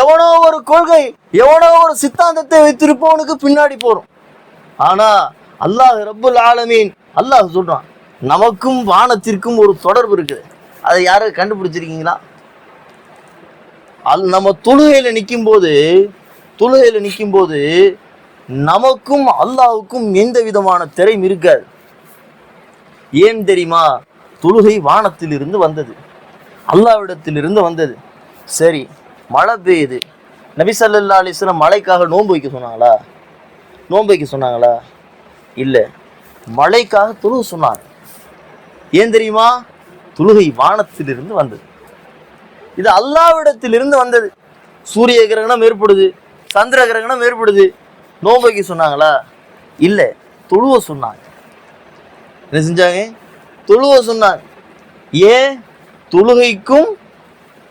எவனோ ஒரு கொள்கை, எவனோ ஒரு சித்தாந்தத்தை வைத்திருப்பவனுக்கு பின்னாடி போறோம். ஆனா அல்லாஹ் ரப்புல் ஆலமீன் அல்லாஹ் சொல்றான், நமக்கும் வானத்திற்கும் ஒரு தொடர்பு இருக்குது. அதை யாரும் கண்டுபிடிச்சிருக்கீங்களா? நம்ம தொழுகையில நிற்கும் போது நமக்கும் அல்லாஹ்வுக்கும் எந்த விதமான திரையும் இருக்காது. ஏன் தெரியுமா? தொழுகை வானத்திலிருந்து வந்தது, அல்லாஹ்விடத்திலிருந்து வந்தது. சரி, மழை பெய்யுது. நபி ஸல்லல்லாஹு அலைஹி வஸல்லம் மழைக்காக நோன்பு வைக்க சொன்னாங்களா? இல்லை. மழைக்காக தொழுகை சொன்னாங்க. ஏன் தெரியுமா? தொழுகை வானத்திலிருந்து வந்தது. இது அல்லாஹ்விடத்திலிருந்து வந்தது. சூரிய கிரகணம் ஏற்படுது, சந்திர கிரகணம் ஏற்படுது. நோன்பு வைக்க சொன்னாங்களா? இல்லை. தொழுவ சொன்னாங்க. என்ன செஞ்சாங்க? தொழுவ சொன்னாங்க. ஏன்? தொழுகைக்கும்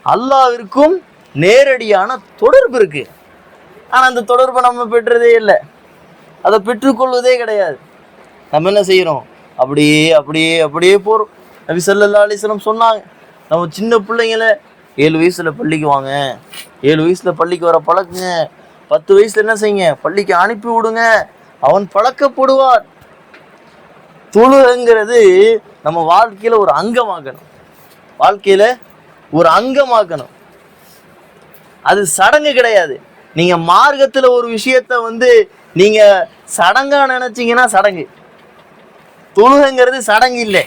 அல்லாஹ்விற்கும் நேரடியான தொடர்பு இருக்கு. ஆனா அந்த தொடர்பை நம்ம பெற்றதே இல்லை, அதை பெற்றுக்கொள்வதே கிடையாது. நம்ம என்ன செய்யறோம்? அப்படியே போறோம். நபி ஸல்லல்லாஹு அலைஹி வஸல்லம் சொன்னாங்க, நம்ம சின்ன பிள்ளைங்கள 7 வயசுல பள்ளிக்கு வாங்க, 7 வயசுல பள்ளிக்கு வர பழக்குங்க, 10 வயசுல என்ன செய்யுங்க? பள்ளிக்கு அனுப்பி விடுங்க, அவன் பழக்கப்படுவார். தொழுகைங்கிறது நம்ம வாழ்க்கையில ஒரு அங்கமாக்கணும். அது சடங்கு கிடையாது. நீங்க மார்க்கத்துல ஒரு விஷயத்த நீங்க சடங்கா நினைச்சீங்கன்னா சடங்கு. தொழுகைங்கிறது சடங்கு இல்லை.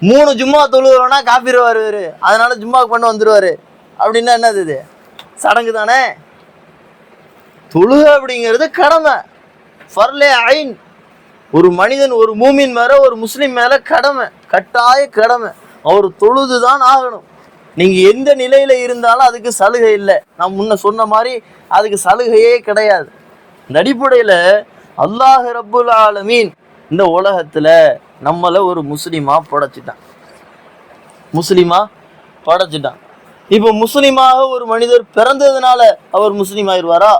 3 ஜும்மா தொழுகிறோன்னா காப்பீர் வருவாரு, அதனால ஜும்மா கொண்டு வந்துருவாரு அப்படின்னா என்னது? இது சடங்கு தானே. தொழுகை அப்படிங்கிறது கடமை, ஃபர்லே ஐன். ஒரு மனிதன், ஒரு மூமின் மேல, ஒரு முஸ்லிம் மேல கடமை, கட்டாய கடமை. அவர் தொழுதுதான் ஆகணும். நீங்க எந்த நிலையில இருந்தாலும் அதுக்கு சலுகை இல்லை. நான் முன்ன சொன்ன மாதிரி அதுக்கு சலுகையே கிடையாது. இந்த அடிப்படையில அல்லாஹ் ரப்புல் ஆலமீன் இந்த உலகத்துல நம்மள ஒரு முஸ்லிமா படைச்சிட்டான். இப்போ முஸ்லிமாக ஒரு மனிதர் பிறந்ததுனால அவர் முஸ்லீம் ஆயிடுவாரா?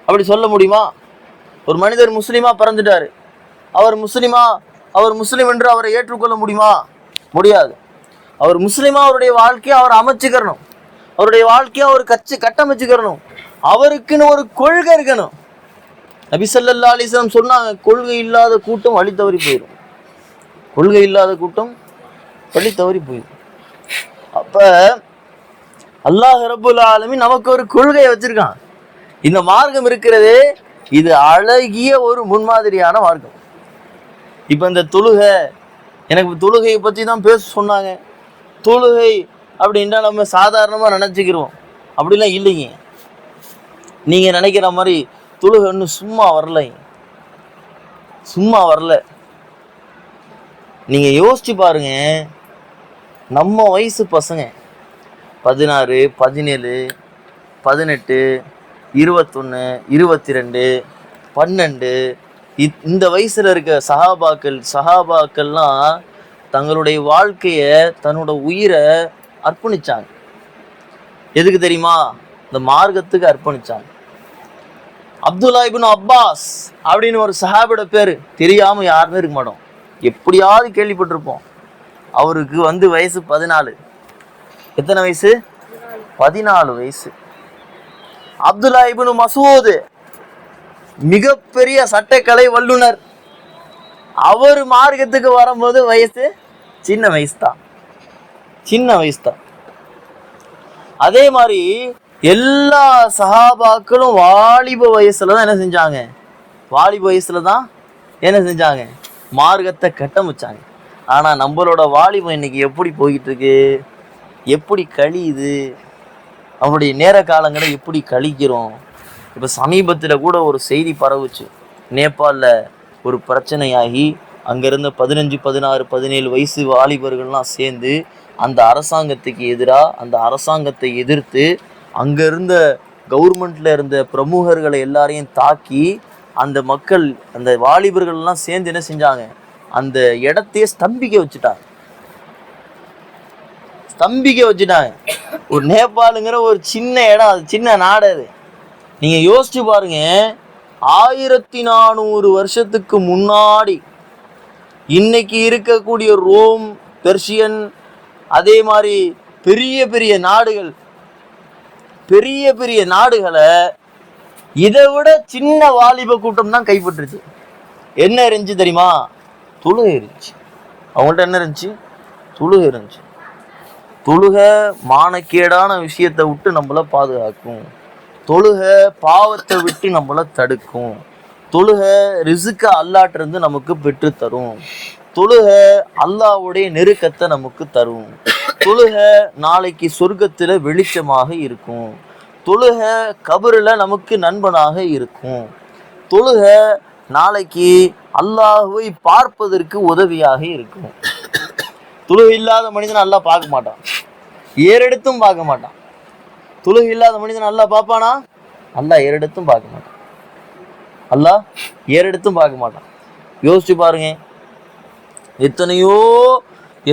அப்படி சொல்ல முடியுமா? ஒரு மனிதர் முஸ்லீமா பிறந்துட்டாரு, அவர் முஸ்லீம் என்று அவரை ஏற்றுக்கொள்ள முடியுமா? முடியாது. அவர் முஸ்லீமா அவருடைய வாழ்க்கையை அவர் அமைச்சுக்கிறணும், அவருடைய வாழ்க்கையை அவர் கட்டமைச்சுக்கிறணும். அவருக்குன்னு ஒரு கொள்கை இருக்கணும். நபி ஸல்லல்லாஹு அலைஹி வஸல்லம் சொன்னாங்க, கொள்கை இல்லாத கூட்டம் வழி தவறி போயிடும். அப்ப அல்லாஹ் ரப்புல் ஆலமீன் நமக்கு ஒரு கொள்கையை வச்சிருக்கான். இந்த மார்க்கம் இருக்கிறது, இது அழகிய ஒரு முன்மாதிரியான மார்க்கம். இப்ப இந்த எனக்கு தொழுகையை பத்தி தான் பேச சொன்னாங்க. தொழுகை அப்படின்னா நம்ம சாதாரணமா நினைச்சுக்கிறோம், அப்படிலாம் இல்லைங்க. நீங்க நினைக்கிற மாதிரி தொழுகை ஒன்றும் சும்மா வரல. நீங்க யோசிச்சு பாருங்க, நம்ம வயசு பசங்க 16, 17, 18, 21, 22, 12 இந்த வயசுல இருக்க சஹாபாக்கள்லாம் தங்களுடைய வாழ்க்கைய, தன்னோட உயிரை அர்ப்பணிச்சாங்க. எதுக்கு தெரியுமா? இந்த மார்க்கத்துக்கு அர்ப்பணிச்சாங்க. அப்துல்லா இப்னு அப்பாஸ் அப்படின்னு ஒரு சஹாபியோட பேரு தெரியாம யாருமே இருக்க மாட்டோம், எப்படியாவது கேள்விப்பட்டிருப்போம். அவருக்கு வயசு 14. எத்தனை வயசு? 14 வயசு. அப்துல்லா இப்னு மசூத் மிகப்பெரிய சட்டக்கலை வல்லுனர். அவர் மார்க்கத்துக்கு வரும்போது சின்ன வயசு தான். அதே மாதிரி எல்லா சஹாபாக்களும் வாலிப வயசுல தான் என்ன செஞ்சாங்க? மார்க்கத்தை கட்டமைச்சாங்க. ஆனா நம்மளோட வாலிபம் இன்னைக்கு எப்படி போயிட்டு இருக்கு, எப்படி கழியுது, அவனுடைய நேர காலங்களை எப்படி கழிக்கிறோம். இப்ப சமீபத்துல கூட ஒரு செய்தி பரவுச்சு. நேபாளில் ஒரு பிரச்சனையாகி அங்கிருந்த 15, 16, 17 வயசு வாலிபர்கள்லாம் சேர்ந்து அந்த அரசாங்கத்துக்கு எதிராக, அந்த அரசாங்கத்தை எதிர்த்து அங்க இருந்த கவர்மெண்ட்ல இருந்த பிரமுகர்களை எல்லாரையும் தாக்கி அந்த மக்கள், அந்த வாலிபர்கள்லாம் சேர்ந்து என்ன செஞ்சாங்க? அந்த இடத்தையே ஸ்தம்பிக்க வச்சுட்டாங்க. ஒரு நேபாளுங்கிற ஒரு சின்ன இடம், அது சின்ன நாடு. அது நீங்க யோசிச்சு பாருங்க, 1400 வருஷத்துக்கு முன்னாடி இன்னைக்கு இருக்கக்கூடிய ரோம், பெர்ஷியன், அதே மாதிரி பெரிய பெரிய நாடுகளை இதை விட சின்ன வாலிப கூட்டம் தான் கைப்பற்றுச்சு. என்ன இருந்துச்சு தெரியுமா? தொழுகை இருந்துச்சு. அவங்கள்ட்ட என்ன இருந்துச்சு? தொழுகை இருந்துச்சு. தொழுகை மானக்கேடான விஷயத்தை விட்டு நம்மளை பாதுகாக்கும். தொழுகை பாவத்தை விட்டு நம்மளை தடுக்கும். தொழுகை ரிசுக்க அல்லாட்டிருந்து நமக்கு பெற்று தரும். தொழுகை அல்லாஹ்வுடைய நெருக்கத்தை நமக்கு தரும். தொழுகை நாளைக்கு சொர்க்கத்துல வெளிச்சமாக இருக்கும். தொழுகை கபருல நமக்கு நண்பனாக இருக்கும். தொழுகை நாளைக்கு அல்லாஹ்வை பார்ப்பதற்கு உதவியாக இருக்கும். தொழுகை இல்லாத மனிதன் அல்லாஹ் பார்க்க மாட்டான், ஏறெடுத்தும் பார்க்க மாட்டான். தொழுகை இல்லாத மனிதன் அல்லாஹ் பார்ப்பானா? அல்லாஹ் ஏறெடுத்தும் பார்க்க மாட்டான். யோசிச்சு பாருங்க,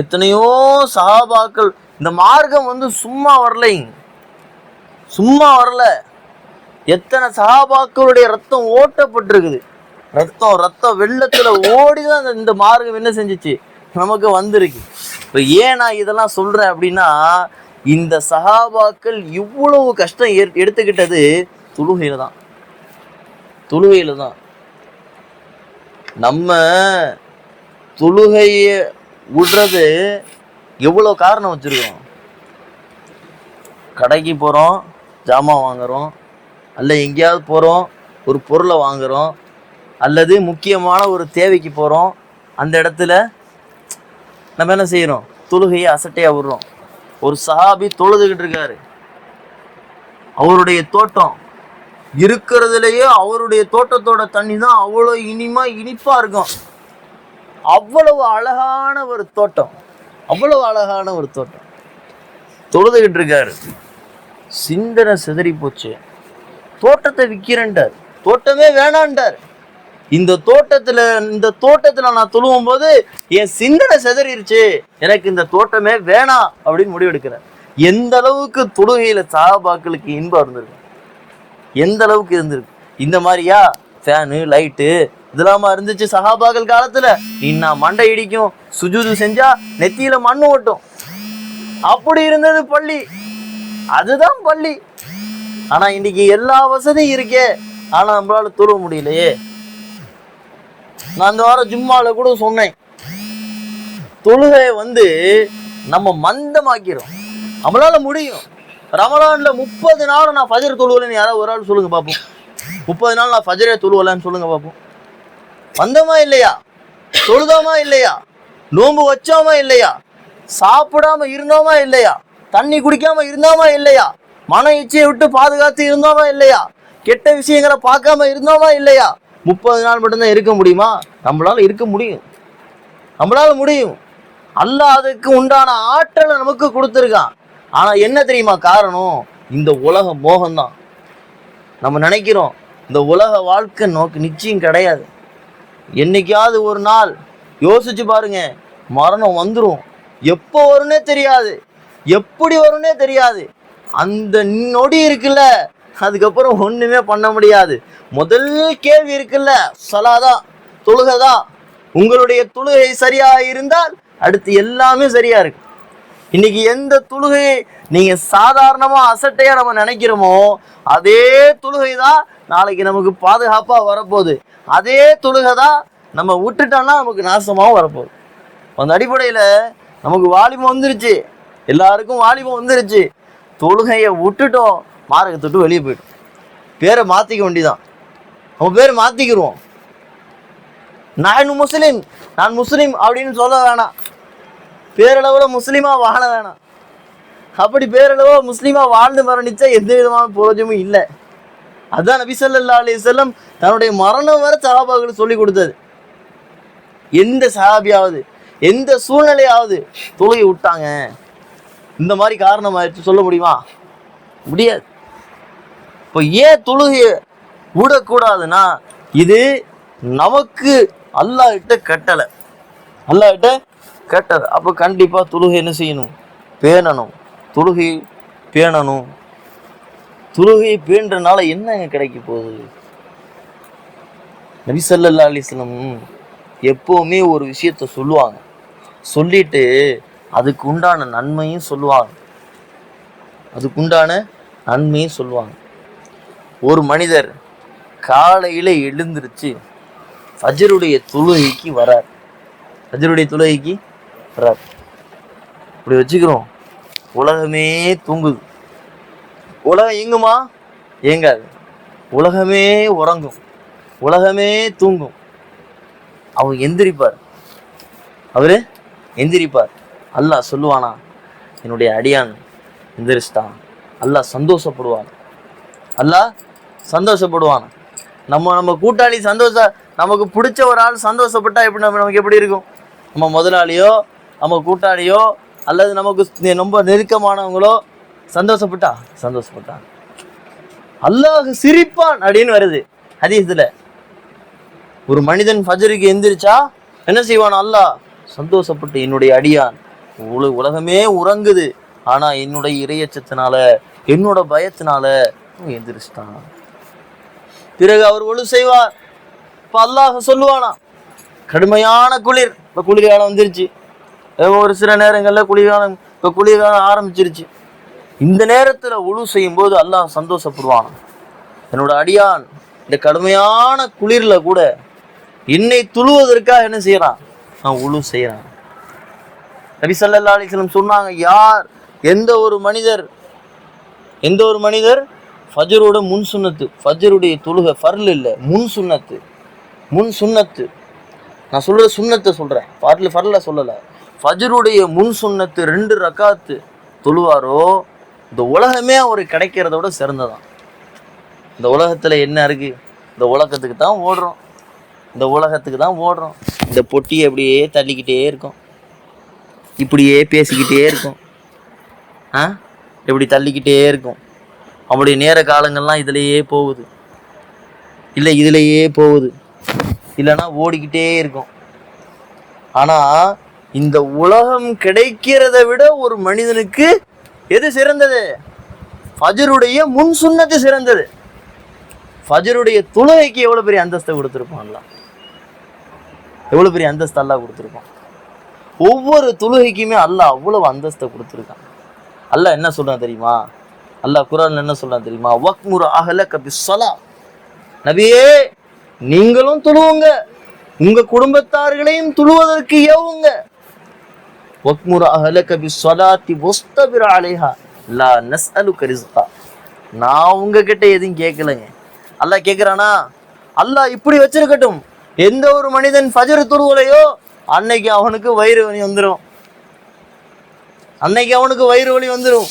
எத்தனையோ சஹாபாக்கள். இந்த மார்க்கம் சும்மா வரல. எத்தனை சஹாபாக்களுடைய ரத்தம் ஓட்டப்பட்டிருக்குது. ரத்தம் வெள்ளத்துல ஓடிதான் இந்த மார்க்கம் என்ன செஞ்சிச்சு? நமக்கு வந்திருக்கு. இப்ப ஏன் நான் இதெல்லாம் சொல்றேன் அப்படின்னா, இந்த சஹாபாக்கள் இவ்வளவு கஷ்டம் எடுத்துக்கிட்டது தொழுகையில தான். நம்ம தொழுகைய விடுறது எவ்வளவு காரணம் வச்சிருக்கோம். கடைக்கு போறோம், ஜாமான் வாங்குறோம், அல்ல எங்கேயாவது போறோம், ஒரு பொருளை வாங்குறோம், அல்லது முக்கியமான ஒரு தேவைக்கு போறோம். அந்த இடத்துல நம்ம என்ன செய்யறோம்? தொழுகையை அசட்டையா விடுறோம். ஒரு சஹாபி தொழுதுகிட்டு இருக்காரு. அவருடைய தோட்டம் இருக்கிறதுலயே அவருடைய தோட்டத்தோட தண்ணி தான் அவ்வளோ இனிப்பா இருக்கும். அவ்வளவு அழகான ஒரு தோட்டம். தொழுதுகிட்டு இருக்காரு. சிந்தனை சிதறி போச்சு. தோட்டத்தை விற்கிறேன்டார். தோட்டமே வேணான்ட்டார். இந்த தோட்டத்துல நான் தொழுவும் போது என் சிந்தனை சிதறிடுச்சு, எனக்கு இந்த தோட்டமே வேணாம் அப்படின்னு முடிவெடுக்கிறேன். எந்த அளவுக்கு தொழுகையில சஹாபாக்களுக்கு இன்பம் இருந்திருக்கு, எந்த அளவுக்கு இருந்திருக்கு. இந்த மாதிரியா ஃபேனு லைட்டு இதெல்லாமா இருந்துச்சு சஹாபாக்கள் காலத்துல? நின்னா மண்டை இடிக்கும், சுஜூது செஞ்சா நெத்தியில மண்ணு ஓட்டும், அப்படி இருந்தது பள்ளி. அதுதான் பள்ளி. ஆனா இன்னைக்கு எல்லா வசதியும் இருக்கே, ஆனா நம்மளால தொழ முடியலையே. நான் இந்த வாரம் ஜும்மால கூட சொன்னேன், தொழுகையை நம்ம மந்தமாக்கிறோம். நம்மளால முடியும். ரமலான்ல 30 நாள் நான் ஃபஜர் தொழுவலைன்னு யாராவது ஒரு ஆள் சொல்லுங்க பார்ப்போம். 30 நாள் நான் ஃபஜரே தொழுவலைன்னு சொல்லுங்க பார்ப்போம். வந்தோமா இல்லையா? தொழுதோமா இல்லையா? நோன்பு வச்சோமா இல்லையா? சாப்பிடாம இருந்தோமா இல்லையா? தண்ணி குடிக்காம இருந்தோமா இல்லையா? மன இச்சையை விட்டு பாதுகாத்து இருந்தோமா இல்லையா? கெட்ட விஷயங்களை பார்க்காம இருந்தோமா இல்லையா? 30 நாள் மட்டும்தான் இருக்க முடியுமா? நம்மளால இருக்க முடியும், நம்மளால முடியும். அல்லாஹ் அதுக்கு உண்டான ஆற்றலை நமக்கு கொடுத்துருக்கான். ஆனா என்ன தெரியுமா காரணம்? இந்த உலக மோகம்தான். நம்ம நினைக்கிறோம் இந்த உலக வாழ்க்கை நோக்கு நிச்சயம் கிடையாது. என்னைக்காவது ஒரு நாள் யோசிச்சு பாருங்க, மரணம் வந்துடும். எப்போ வரும்னே தெரியாது, எப்படி வரும்னே தெரியாது. அந்த நொடி இருக்குல்ல, அதுக்கப்புறம் ஒண்ணுமே பண்ண முடியாது. முதல் கேள்வி இருக்குல்ல, சலாதான், தொழுகைதான். உங்களுடைய தொழுகை சரியா இருந்தால் அடுத்து எல்லாமே சரியா இருக்கு. இன்னைக்கு எந்த தொழுகையை நீங்க சாதாரணமா அசட்டையா நம்ம நினைக்கிறோமோ அதே தொழுகை தான் நாளைக்கு நமக்கு பாதுகாப்பா வரப்போகுது. அதே தொழுகை தான் நம்ம விட்டுட்டோம்னா நமக்கு நாசமாகவும் வரப்போகுது. அந்த அடிப்படையில நமக்கு வாலிபம் வந்துருச்சு, எல்லாருக்கும் வாலிபம் வந்துருச்சு. தொழுகையை விட்டுட்டோம், மார்க்கத்தை விட்டு வெளியே போயிட்டோம். பேரை மாத்திக்க வேண்டிதான், நம்ம பேரை மாத்திக்கிடுவோம். நான் முஸ்லீம், நான் முஸ்லீம் அப்படின்னு சொல்ல வேணாம். பேரளவுல முஸ்லீமா வாழ வேணாம். அப்படி பேரளவுல முஸ்லீமா வாழ்ந்து மரணிச்சா எந்த விதமான பிரயோஜனமும் இல்லை. அதுதான் நபி ஸல்லல்லாஹு அலைஹி வஸல்லம் தன்னுடைய மரணம் வரை சஹாபாக்களுக்கு சொல்லி கொடுத்தது. எந்த சஹாபியாவது எந்த சூழ்நிலையாவது தொழுகை விட்டாங்க இந்த மாதிரி காரணம் ஆயிடுச்சு சொல்ல முடியுமா? முடியாது. இப்போ ஏன் தொழுகையை விடக்கூடாதுன்னா, இது நமக்கு அல்லாஹ் கிட்ட கட்டளை, அல்லாஹ் கிட்ட கட்டளை. அப்போ கண்டிப்பா தொழுகை என்ன செய்யணும்? பேணணும். தொழுகை பேணணும். தொழுகையை பேணுறதுனால என்னங்க கிடைக்க போகுது? நபி ஸல்லல்லாஹு அலைஹி வஸல்லம் எப்பவுமே ஒரு விஷயத்த சொல்லுவாங்க, சொல்லிட்டு அதுக்கு உண்டான நன்மையும் சொல்லுவாங்க, அதுக்குண்டான நன்மையும் சொல்லுவாங்க. ஒரு மனிதர் காலையில எழுந்திருச்சு ஃபஜ்ருடைய தொழுகைக்கு வரார், ஃபஜ்ருடைய தொழுகைக்கு வரார். இப்படி வச்சுக்கிறோம், உலகமே தூங்குது. உலகம் இயங்குமா? இயங்காது. உலகமே உறங்கும், உலகமே தூங்கும். அவர் எந்திரிப்பார், அவரு எந்திரிப்பார். அல்லாஹ் சொல்லுவானா, என்னுடைய அடியான் எந்திரிச்சிட்டான். அல்லாஹ் சந்தோஷப்படுவான், அல்லாஹ் சந்தோஷப்படுவான். நம்ம கூட்டாளி நமக்கு பிடிச்ச ஒரு ஆள் சந்தோஷப்பட்டா எப்படி நமக்கு எப்படி இருக்கும்? நம்ம முதலாளியோ நம்ம கூட்டாளியோ அல்லது நமக்கு ரொம்ப நெருக்கமானவங்களோ சந்தோஷப்பட்டா அல்லாஹ் சிரிப்பான் அப்படின்னு வருது ஹதீஸ்ல. ஒரு மனிதன் ஃபஜ்ருக்கு எந்திரிச்சா என்ன செய்வான்? அல்லாஹ் சந்தோஷப்பட்டு, என்னுடைய அடியான் உலகமே உறங்குது, ஆனா என்னுடைய இறையச்சத்தினால என்னோட பயத்தினால எந்திரிச்சிட்டான். பிறகு அவர் ஒழு செய்வார். இப்ப அல்லாஹ் சொல்லுவானா, கடுமையான குளிர், இப்ப குளிர்காலம் வந்துருச்சு, ஒரு சில நேரங்கள்ல குளிர்காலம் ஆரம்பிச்சிருச்சு. இந்த நேரத்துல ஒழு செய்யும் போது அல்லாஹ் சந்தோஷப்படுவான், என்னோட அடியான் இந்த கடுமையான குளிர்ல கூட என்னை துழுவதற்காக என்ன செய்யறான்? நான் ஒழு செய்யறான். நபி ஸல்லல்லாஹு அலைஹி வஸல்லம் சொன்னாங்க, யார் எந்த ஒரு மனிதர் ஃபஜ்ரோட முன் சுன்னத்து, ஃபஜ்ருடைய தொழுகை ஃபர்ல் இல்லை, முன் சுன்னத்து, நான் சொல்ற சுன்னத்தை சொல்றேன், ஃபர்ல சொல்லல, ஃபஜ்ருடைய முன் சுன்னத்து 2 ரக்காத்து தொழுவாரோ இந்த உலகமே அவருக்கு கிடைக்கிறத விட சிறந்ததான். இந்த உலகத்துல என்ன இருக்கு? இந்த உலகத்துக்கு தான் ஓடுறோம், இந்த பொட்டியை அப்படியே தள்ளிக்கிட்டே இருக்கும், இப்படியே பேசிக்கிட்டே இருக்கும், இப்படி தள்ளிக்கிட்டே இருக்கும். அப்படி நேர காலங்கள்லாம் இதுலேயே போகுது. இல்லை இதுலேயே போகுது, இல்லைன்னா ஓடிக்கிட்டே இருக்கும். ஆனால் இந்த உலகம் கிடைக்கிறத விட ஒரு மனிதனுக்கு எது சிறந்தது? ஃபஜ்ருடைய முன் சுன்னத்து சிறந்தது. ஃபஜ்ருடைய தொழுகைக்கு எவ்வளோ பெரிய அந்தஸ்தை கொடுத்துருப்பான்ல, எவ்வளோ பெரிய அந்தஸ்து அல்லாஹ் கொடுத்துருப்பான். ஒவ்வொரு தொழுகைக்குமே அல்லாஹ் அவ்வளவு அந்தஸ்தை கொடுத்துருக்கான். அல்லாஹ் என்ன சொல்றான் தெரியுமா? அல்லாஹ் குர்ஆன்ல என்ன சொல்றான் தெரியுமா? வக்முர் அஹ்லக பிஸ்ஸலா, நபியே நீங்களும் தொழுவுங்க, உங்க குடும்பத்தார்களையும் தொழுவதற்கு ஏவுங்க. வக்முர் அஹ்லக பிஸ்ஸலாத்தி வஸ்தபிர் அலைஹா லா நஸ்அலுக ரிஸ்கா. நான் உங்ககிட்ட எதுவும் கேட்கலங்க. அல்லாஹ் கேட்குறானா? அல்லாஹ் இப்படி வச்சிருக்கட்டும், எந்த ஒரு மனிதன் ஃபஜ்ர் தொழுவலையோ அன்னைக்கு அவனுக்கு வயிறு வலி வந்துடும், அன்னைக்கு அவனுக்கு வயிறு வலி வந்துடும்,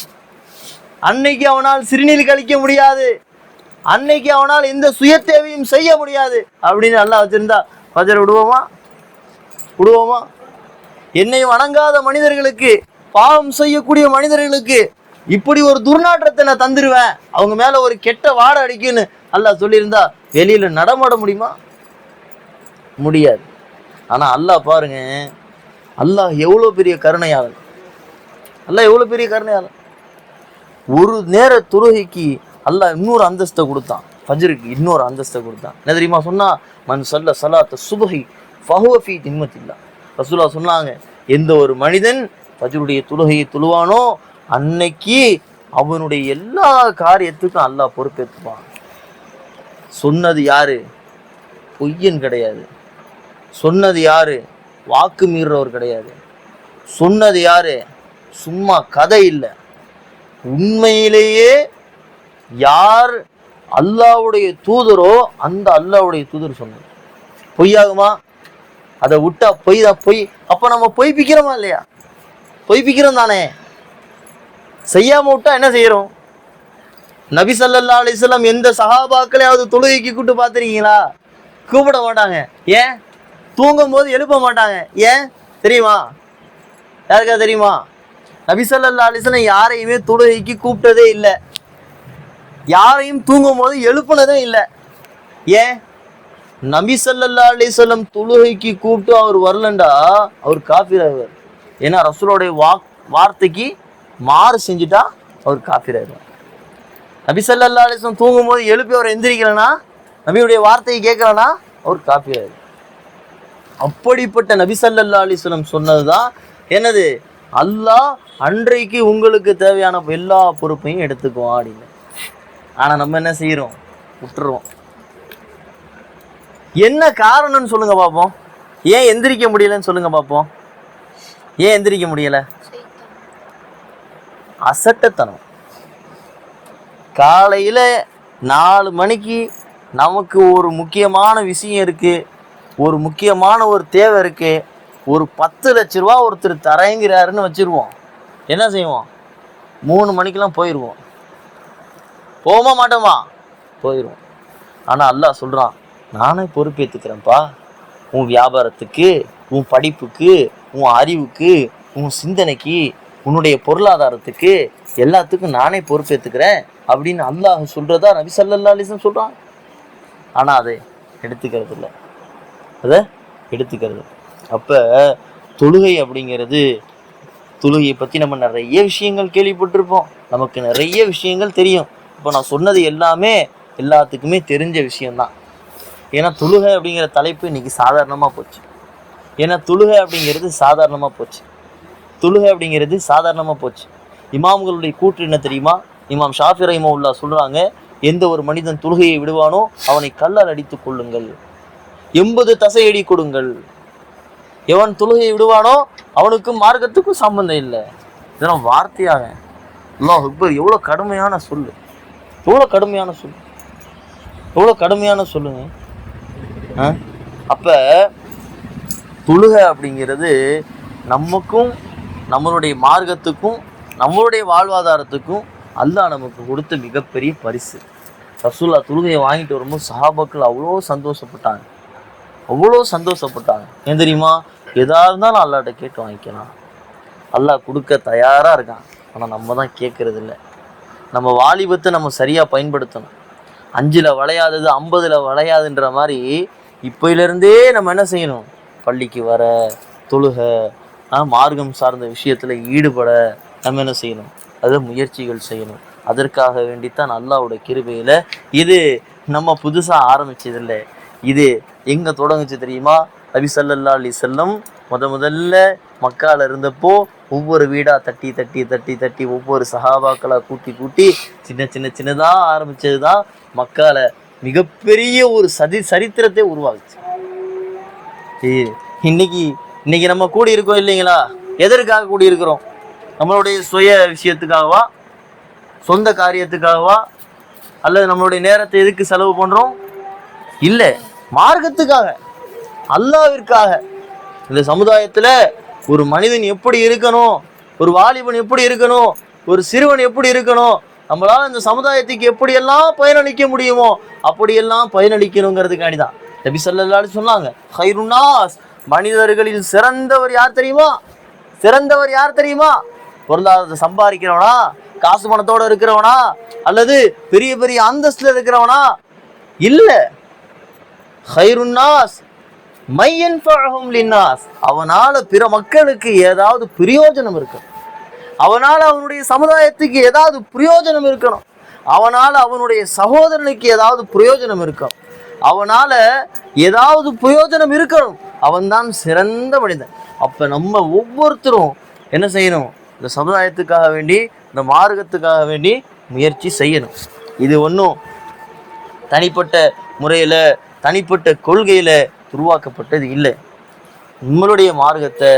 அன்னைக்கு அவனால் சிறுநீர் கழிக்க முடியாது, அன்னைக்கு அவனால் எந்த சுய தேவையும் செய்ய முடியாது அப்படின்னு அல்லாஹ் வச்சிருந்தா ஃபஜ்ர் விடுவோமா? விடுவோமா? என்னை வணங்காத மனிதர்களுக்கு, பாவம் செய்யக்கூடிய மனிதர்களுக்கு இப்படி ஒரு துர்நாற்றத்தை நான் தந்துருவேன், அவங்க மேல ஒரு கெட்ட வாடை அடிக்குன்னு அல்லாஹ் சொல்லியிருந்தா வெளியில நடமாட முடியுமா? முடியாது. ஆனா அல்லாஹ் பாருங்க, அல்லாஹ் எவ்வளோ பெரிய கருணையாளன், அல்லாஹ் எவ்வளோ பெரிய கருணையாளன். ஒரு நேர தொழுகைக்கு அல்லாஹ் இன்னொரு அந்தஸ்தை கொடுத்தான், ஃபஜ்ருக்கு இன்னொரு அந்தஸ்தை கொடுத்தான். என்ன தெரியுமா சொன்னா? மன் சல்ல சலாத்த சுபஹி ஃபஹுவ ஃபீ திம்மத்தில்லாஹ். ரசூலுல்லாஹ் சொன்னாங்க, எந்த ஒரு மனிதன் ஃபஜ்ருடைய தொழுகையை தொழுவானோ அன்னைக்கு அவனுடைய எல்லா காரியத்துக்கும் அல்லாஹ் பொறுப்பேற்றுப்பான். சொன்னது யாரு? பொய்யன் கிடையாது. சொன்னது யாரு? வாக்கு மீறுறவர் கிடையாது. சொன்னது யாரு? சும்மா கதை இல்லை. உண்மையிலேயே யார் அல்லாஹ்வுடைய தூதரோ அந்த அல்லாஹ்வுடைய தூதர் சொன்னது. பொய்யாகுமா? அதை விட்டா பொய் தான் பொய். அப்ப நம்ம பொய்ப்பிக்கிறோமா இல்லையா? பொய்ப்பிக்கிறோம் தானே. செய்யாம விட்டா என்ன செய்யறோம்? நபி ஸல்லல்லாஹு அலைஹி வஸல்லம் எந்த சஹாபாக்களையாவது தொழுகைக்கு கூப்பிட்டு பார்த்துருக்கீங்களா? கூப்பிட மாட்டாங்க. ஏன்? தூங்கும் போது எழுப்ப மாட்டாங்க. ஏன் தெரியுமா? யாருக்கா தெரியுமா? நபி ஸல்லல்லாஹு அலைஹி வஸல்லம் யாரையுமே தொழுகைக்கு கூப்பிட்டதே இல்லை, யாரையும் தூங்கும் போது எழுப்புனதே இல்லை. ஏன்? நபி ஸல்லல்லாஹு அலைஹி வஸல்லம் தொழுகைக்கு கூப்பிட்டு அவர் வரலண்டா அவர் காஃபிர் ஆவார். ஏன்னா ரசூலுடைய வார்த்தைக்கு மாறு செஞ்சுட்டா அவர் காஃபிர் ஆயிடுவார். நபி ஸல்லல்லாஹு அலைஹி வஸல்லம் தூங்கும் போது எழுப்பி அவர் எந்திரிக்கலனா, நபியுடைய வார்த்தையை கேட்கலனா அவர் காஃபிர் ஆயிடுவார். அப்படிப்பட்ட நபி ஸல்லல்லாஹு அலைஹி வஸல்லம் சொன்னதுதான் என்னது? அல்லாஹ் அன்றைக்கு உங்களுக்கு தேவையான எல்லா பொறுப்பையும் எடுத்துக்குவான் அப்படின்னு. ஆனா நம்ம என்ன செய்யறோம்? விட்டுருவோம். என்ன காரணம்னு சொல்லுங்க பார்ப்போம். ஏன் எந்திரிக்க முடியலன்னு சொல்லுங்க பார்ப்போம். ஏன் எந்திரிக்க முடியல? அசட்டத்தனம். காலையில 4 மணிக்கு நமக்கு ஒரு முக்கியமான விஷயம் இருக்கு, ஒரு முக்கியமான ஒரு தேவை இருக்கு, ஒரு 10 லட்ச ரூபா ஒருத்தர் தரேங்கிறாருன்னு வச்சிருவோம். என்ன செய்வோம்? 3 மணிக்கெல்லாம் போயிடுவோம். போக மாட்டோமா? போயிடுவோம். ஆனால் அல்லாஹ் சொல்கிறான், நானே பொறுப்பேற்றுக்கிறேன்ப்பா. உன் வியாபாரத்துக்கு, உன் படிப்புக்கு, உன் அறிவுக்கு, உன் சிந்தனைக்கு, உன்னுடைய பொருளாதாரத்துக்கு எல்லாத்துக்கும் நானே பொறுப்பேற்றுக்கிறேன் அப்படின்னு அல்லாஹ் சொல்கிறதா நபி ஸல்லல்லாஹு அலைஹி வஸல்லம் சொல்கிறான். ஆனால் அதை எடுத்துக்கிறது இல்லை, அதை எடுத்துக்கிறது. அப்போ தொழுகை அப்படிங்கிறது, தொழுகையை பற்றி நம்ம நிறைய விஷயங்கள் கேள்விப்பட்டிருப்போம், நமக்கு நிறைய விஷயங்கள் தெரியும். இப்போ நான் சொன்னது எல்லாமே எல்லாத்துக்குமே தெரிஞ்ச விஷயம்தான். ஏன்னா தொழுகை அப்படிங்கிற தலைப்பு இன்னைக்கு சாதாரணமாக போச்சு. ஏன்னா தொழுகை அப்படிங்கிறது சாதாரணமாக போச்சு. தொழுகை அப்படிங்கிறது சாதாரணமாக போச்சு. இமாம்களுடைய கூற்று என்ன தெரியுமா? இமாம் ஷாஃபி ரஹிமஹுல்லாஹ் சொல்கிறாங்க, எந்த ஒரு மனிதன் தொழுகையை விடுவானோ அவனை கல்லால் அடித்து கொள்ளுங்கள், 80 தசையடி கொடுங்கள். எவன் தொழுகையை விடுவானோ அவனுக்கும் மார்க்கத்துக்கும் சம்பந்தம் இல்லை. இதெல்லாம் வார்த்தையாக அல்லாஹ் அக்பர். எவ்வளோ கடுமையான சொல்லு, எவ்வளோ கடுமையான சொல்லு, எவ்வளோ கடுமையான சொல்லுங்க. அப்போ தொழுகை அப்படிங்கிறது நமக்கும் நம்மளுடைய மார்க்கத்துக்கும் நம்மளுடைய வாழ்வாதாரத்துக்கும் அல்லாஹ் நமக்கு கொடுத்த மிகப்பெரிய பரிசு. ரசூலுல்லாஹ் தொழுகையை வாங்கிட்டு வரும்போது சஹாபாக்கள் அவ்வளோ சந்தோஷப்பட்டாங்க, அவ்வளோ சந்தோஷப்பட்டாங்க. ஏன் தெரியுமா? எதா இருந்தாலும் அல்லாஹ்ட்ட கேட்டு வாங்கிக்கலாம், அல்லாஹ் கொடுக்க தயாராக இருக்கான். ஆனால் நம்ம தான் கேட்கறது இல்லை. நம்ம வாலிபத்தை நம்ம சரியாக பயன்படுத்தணும். 5ல் வளையாதது 50ல் வளையாதுன்ற மாதிரி இப்போயிலிருந்தே நம்ம என்ன செய்யணும்? பள்ளிக்கு வர, தொழுக, மார்க்கம் சார்ந்த விஷயத்தில் ஈடுபட நம்ம என்ன செய்யணும்? அதை முயற்சிகள் செய்யணும். அதற்காக வேண்டித்தான் அல்லாஹ்வுடைய கிருபையில் இது நம்ம புதுசாக ஆரம்பிச்சதில்லை. இது எங்கே தொடங்குச்சு தெரியுமா? நபி ஸல்லல்லாஹு அலைஹி வஸல்லம் முதல்ல மக்கால இருந்தப்போ ஒவ்வொரு வீடாக தட்டி தட்டி தட்டி தட்டி ஒவ்வொரு சஹாபாக்களாக கூட்டி சின்னதாக ஆரம்பித்தது தான் மக்கால மிகப்பெரிய ஒரு சரித்திரத்தை உருவாகுச்சு. இன்னைக்கு நம்ம கூடி இருக்கோம் இல்லைங்களா? எதற்காக கூடி இருக்கிறோம்? நம்மளுடைய சுய விஷயத்துக்காகவா, சொந்த காரியத்துக்காகவா, அல்லது நம்மளுடைய நேரத்தை எதுக்கு செலவு பண்ணுறோம்? இல்லை, மார்க்கத்துக்காக, அல்லாஹ்விற்காக. இந்த சமுதாயத்தில் ஒரு மனிதன் எப்படி இருக்கணும், ஒரு வாலிபன் எப்படி இருக்கணும், ஒரு சிறுவன் எப்படி இருக்கணும், நம்மளால் இந்த சமுதாயத்துக்கு எப்படியெல்லாம் பயனளிக்க முடியுமோ அப்படியெல்லாம் பயனளிக்கணுங்கிறதுக்காண்டி தான் நபி ஸல்லல்லாஹு அலைஹி சொன்னாங்க, ஹைருன் நாஸ், மனிதர்களில் சிறந்தவர் யார் தெரியுமா? சிறந்தவர் யார் தெரியுமா? பொருளாதாரத்தை சம்பாதிக்கிறவனா, காசு பணத்தோட இருக்கிறவனா, அல்லது பெரிய பெரிய அந்தஸ்துல இருக்கிறவனா? இல்லை. ஹைருன் நாஸ் மையன்ஃபஅஹும் லின்னாஸ், அவனால பிற மக்களுக்கு ஏதாவது பிரயோஜனம் இருக்கணும், அவனால அவனுடைய சமுதாயத்துக்கு ஏதாவது பிரயோஜனம் இருக்கணும், அவனால அவனுடைய சகோதரனுக்கு ஏதாவது பிரயோஜனம் இருக்கணும், அவனால ஏதாவது பிரயோஜனம் இருக்கணும், அவன்தான் சிறந்த மனிதன். அப்ப நம்ம ஒவ்வொருத்தரும் என்ன செய்யணும்? இந்த சமுதாயத்துக்காக வேண்டி, இந்த மார்க்கத்துக்காக வேண்டி முயற்சி செய்யணும். இது ஒன்றும் தனிப்பட்ட முறையில், தனிப்பட்ட கொள்கையில் உருவாக்கப்பட்டது இல்லை. நம்மளுடைய மார்க்கத்தை,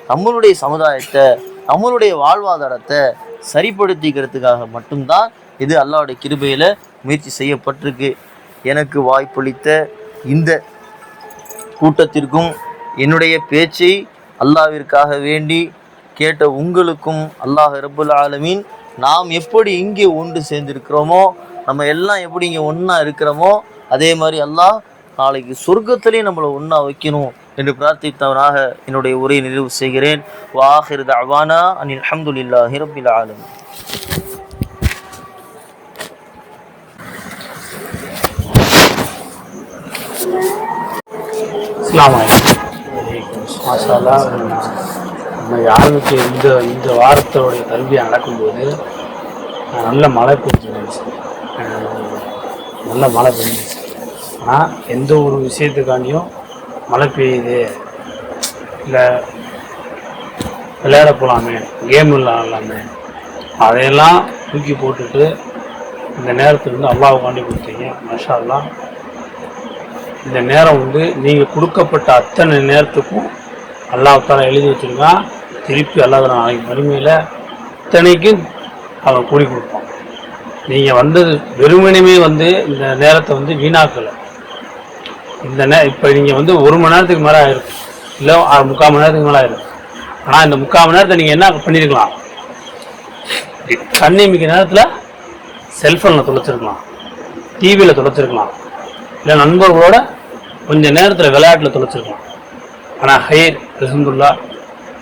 நம்மளுடைய சமுதாயத்தை, நம்மளுடைய வாழ்வாதாரத்தை சரிப்படுத்திக்கிறதுக்காக மட்டும்தான் இது அல்லாஹ்வுடைய கிருபையில் முயற்சி செய்யப்பட்டிருக்கு. எனக்கு வாய்ப்பளித்த இந்த கூட்டத்திற்கும் என்னுடைய பேச்சை அல்லாஹ்விற்காக வேண்டி கேட்ட உங்களுக்கும் அல்லாஹ் ரப்புல் ஆலமீன் நாம் எப்படி இங்கே ஒன்று சேர்ந்திருக்கிறோமோ, நம்ம எல்லாம் எப்படி இங்கே ஒன்றா இருக்கிறோமோ, அதே மாதிரி அல்லாஹ் நாளைக்கு சொர்க்கத்திலேயே நம்மளை ஒன்றா வைக்கணும் என்று பிரார்த்தித்தவனாக என்னுடைய உரையை நிறைவு செய்கிறேன். வாஹிர் தஅவானா அனில் ஹம்துலில்லாஹி ரப்பில் ஆலமீன். அஸ்ஸலாமு அலைக்கும். மாஷா அல்லாஹ், நம்ம யாருக்கு இந்த வாரத்தோடைய கல்வியை நடக்கும்போது நல்ல மழை பெஞ்சிருந்துச்சு, நல்ல மழை பெஞ்சிச்சு. ஆனால் எந்த ஒரு விஷயத்துக்காண்டியும் மழை பெய்யுது, இல்லை விளையாட போகலாமே, கேம் விளையாடலாமே, அதையெல்லாம் தூக்கி போட்டுட்டு இந்த நேரத்தில் வந்து அல்லாஹ்வுக்காண்டி கொடுத்தீங்க. மாஷா அல்லாஹ், இந்த நேரம் வந்து நீங்கள் கொடுக்கப்பட்ட அத்தனை நேரத்துக்கும் அல்லாஹ்வுத்தாலா எழுதி வச்சுருக்கான். திருப்பி அல்லாஹ் நாளைக்கு மறுமையில் இத்தனைக்கும் அவன் கூலி கொடுப்பான். நீங்கள் வந்தது வெறுமனமே வந்து இந்த நேரத்தை வந்து வீணாக்கலை. இந்த இப்போ நீங்கள் வந்து 1 மணி நேரத்துக்கு மேலே ஆயிருக்கு, இல்லை 3/4 மணி நேரத்துக்கு மேலே ஆயிருக்கு. ஆனால் இந்த 3/4 மணி நேரத்தை நீங்கள் என்ன பண்ணியிருக்கலாம்? கண்ணி மிக்க நேரத்தில் செல்ஃபோனில் தொலைச்சிருக்கலாம், டிவியில் தொலைச்சிருக்கலாம், இல்லை நண்பர்களோட கொஞ்சம் நேரத்தில் விளையாட்டில் தொலைச்சிருக்கலாம். ஆனால் ஹைர் அல்ஹம்துலில்லாஹ்,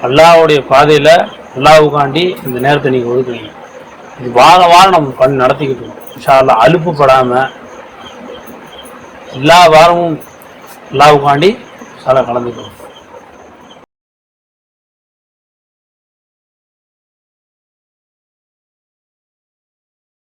அல்லாஹ்வுடைய பாதையில் அல்லாஹ்வுக்காண்டி இந்த நேரத்தை நீங்கள் ஒதுக்குறீங்க. இது வார நம்ம பண்ணி நடத்திக்கிட்டு இருக்கோம். இன்ஷா அல்லாஹ் அலுப்புப்படாமல் எல்லா வாரமும் அல்லாஹ்வுக்காண்டி கலந்துக்கிறோம்.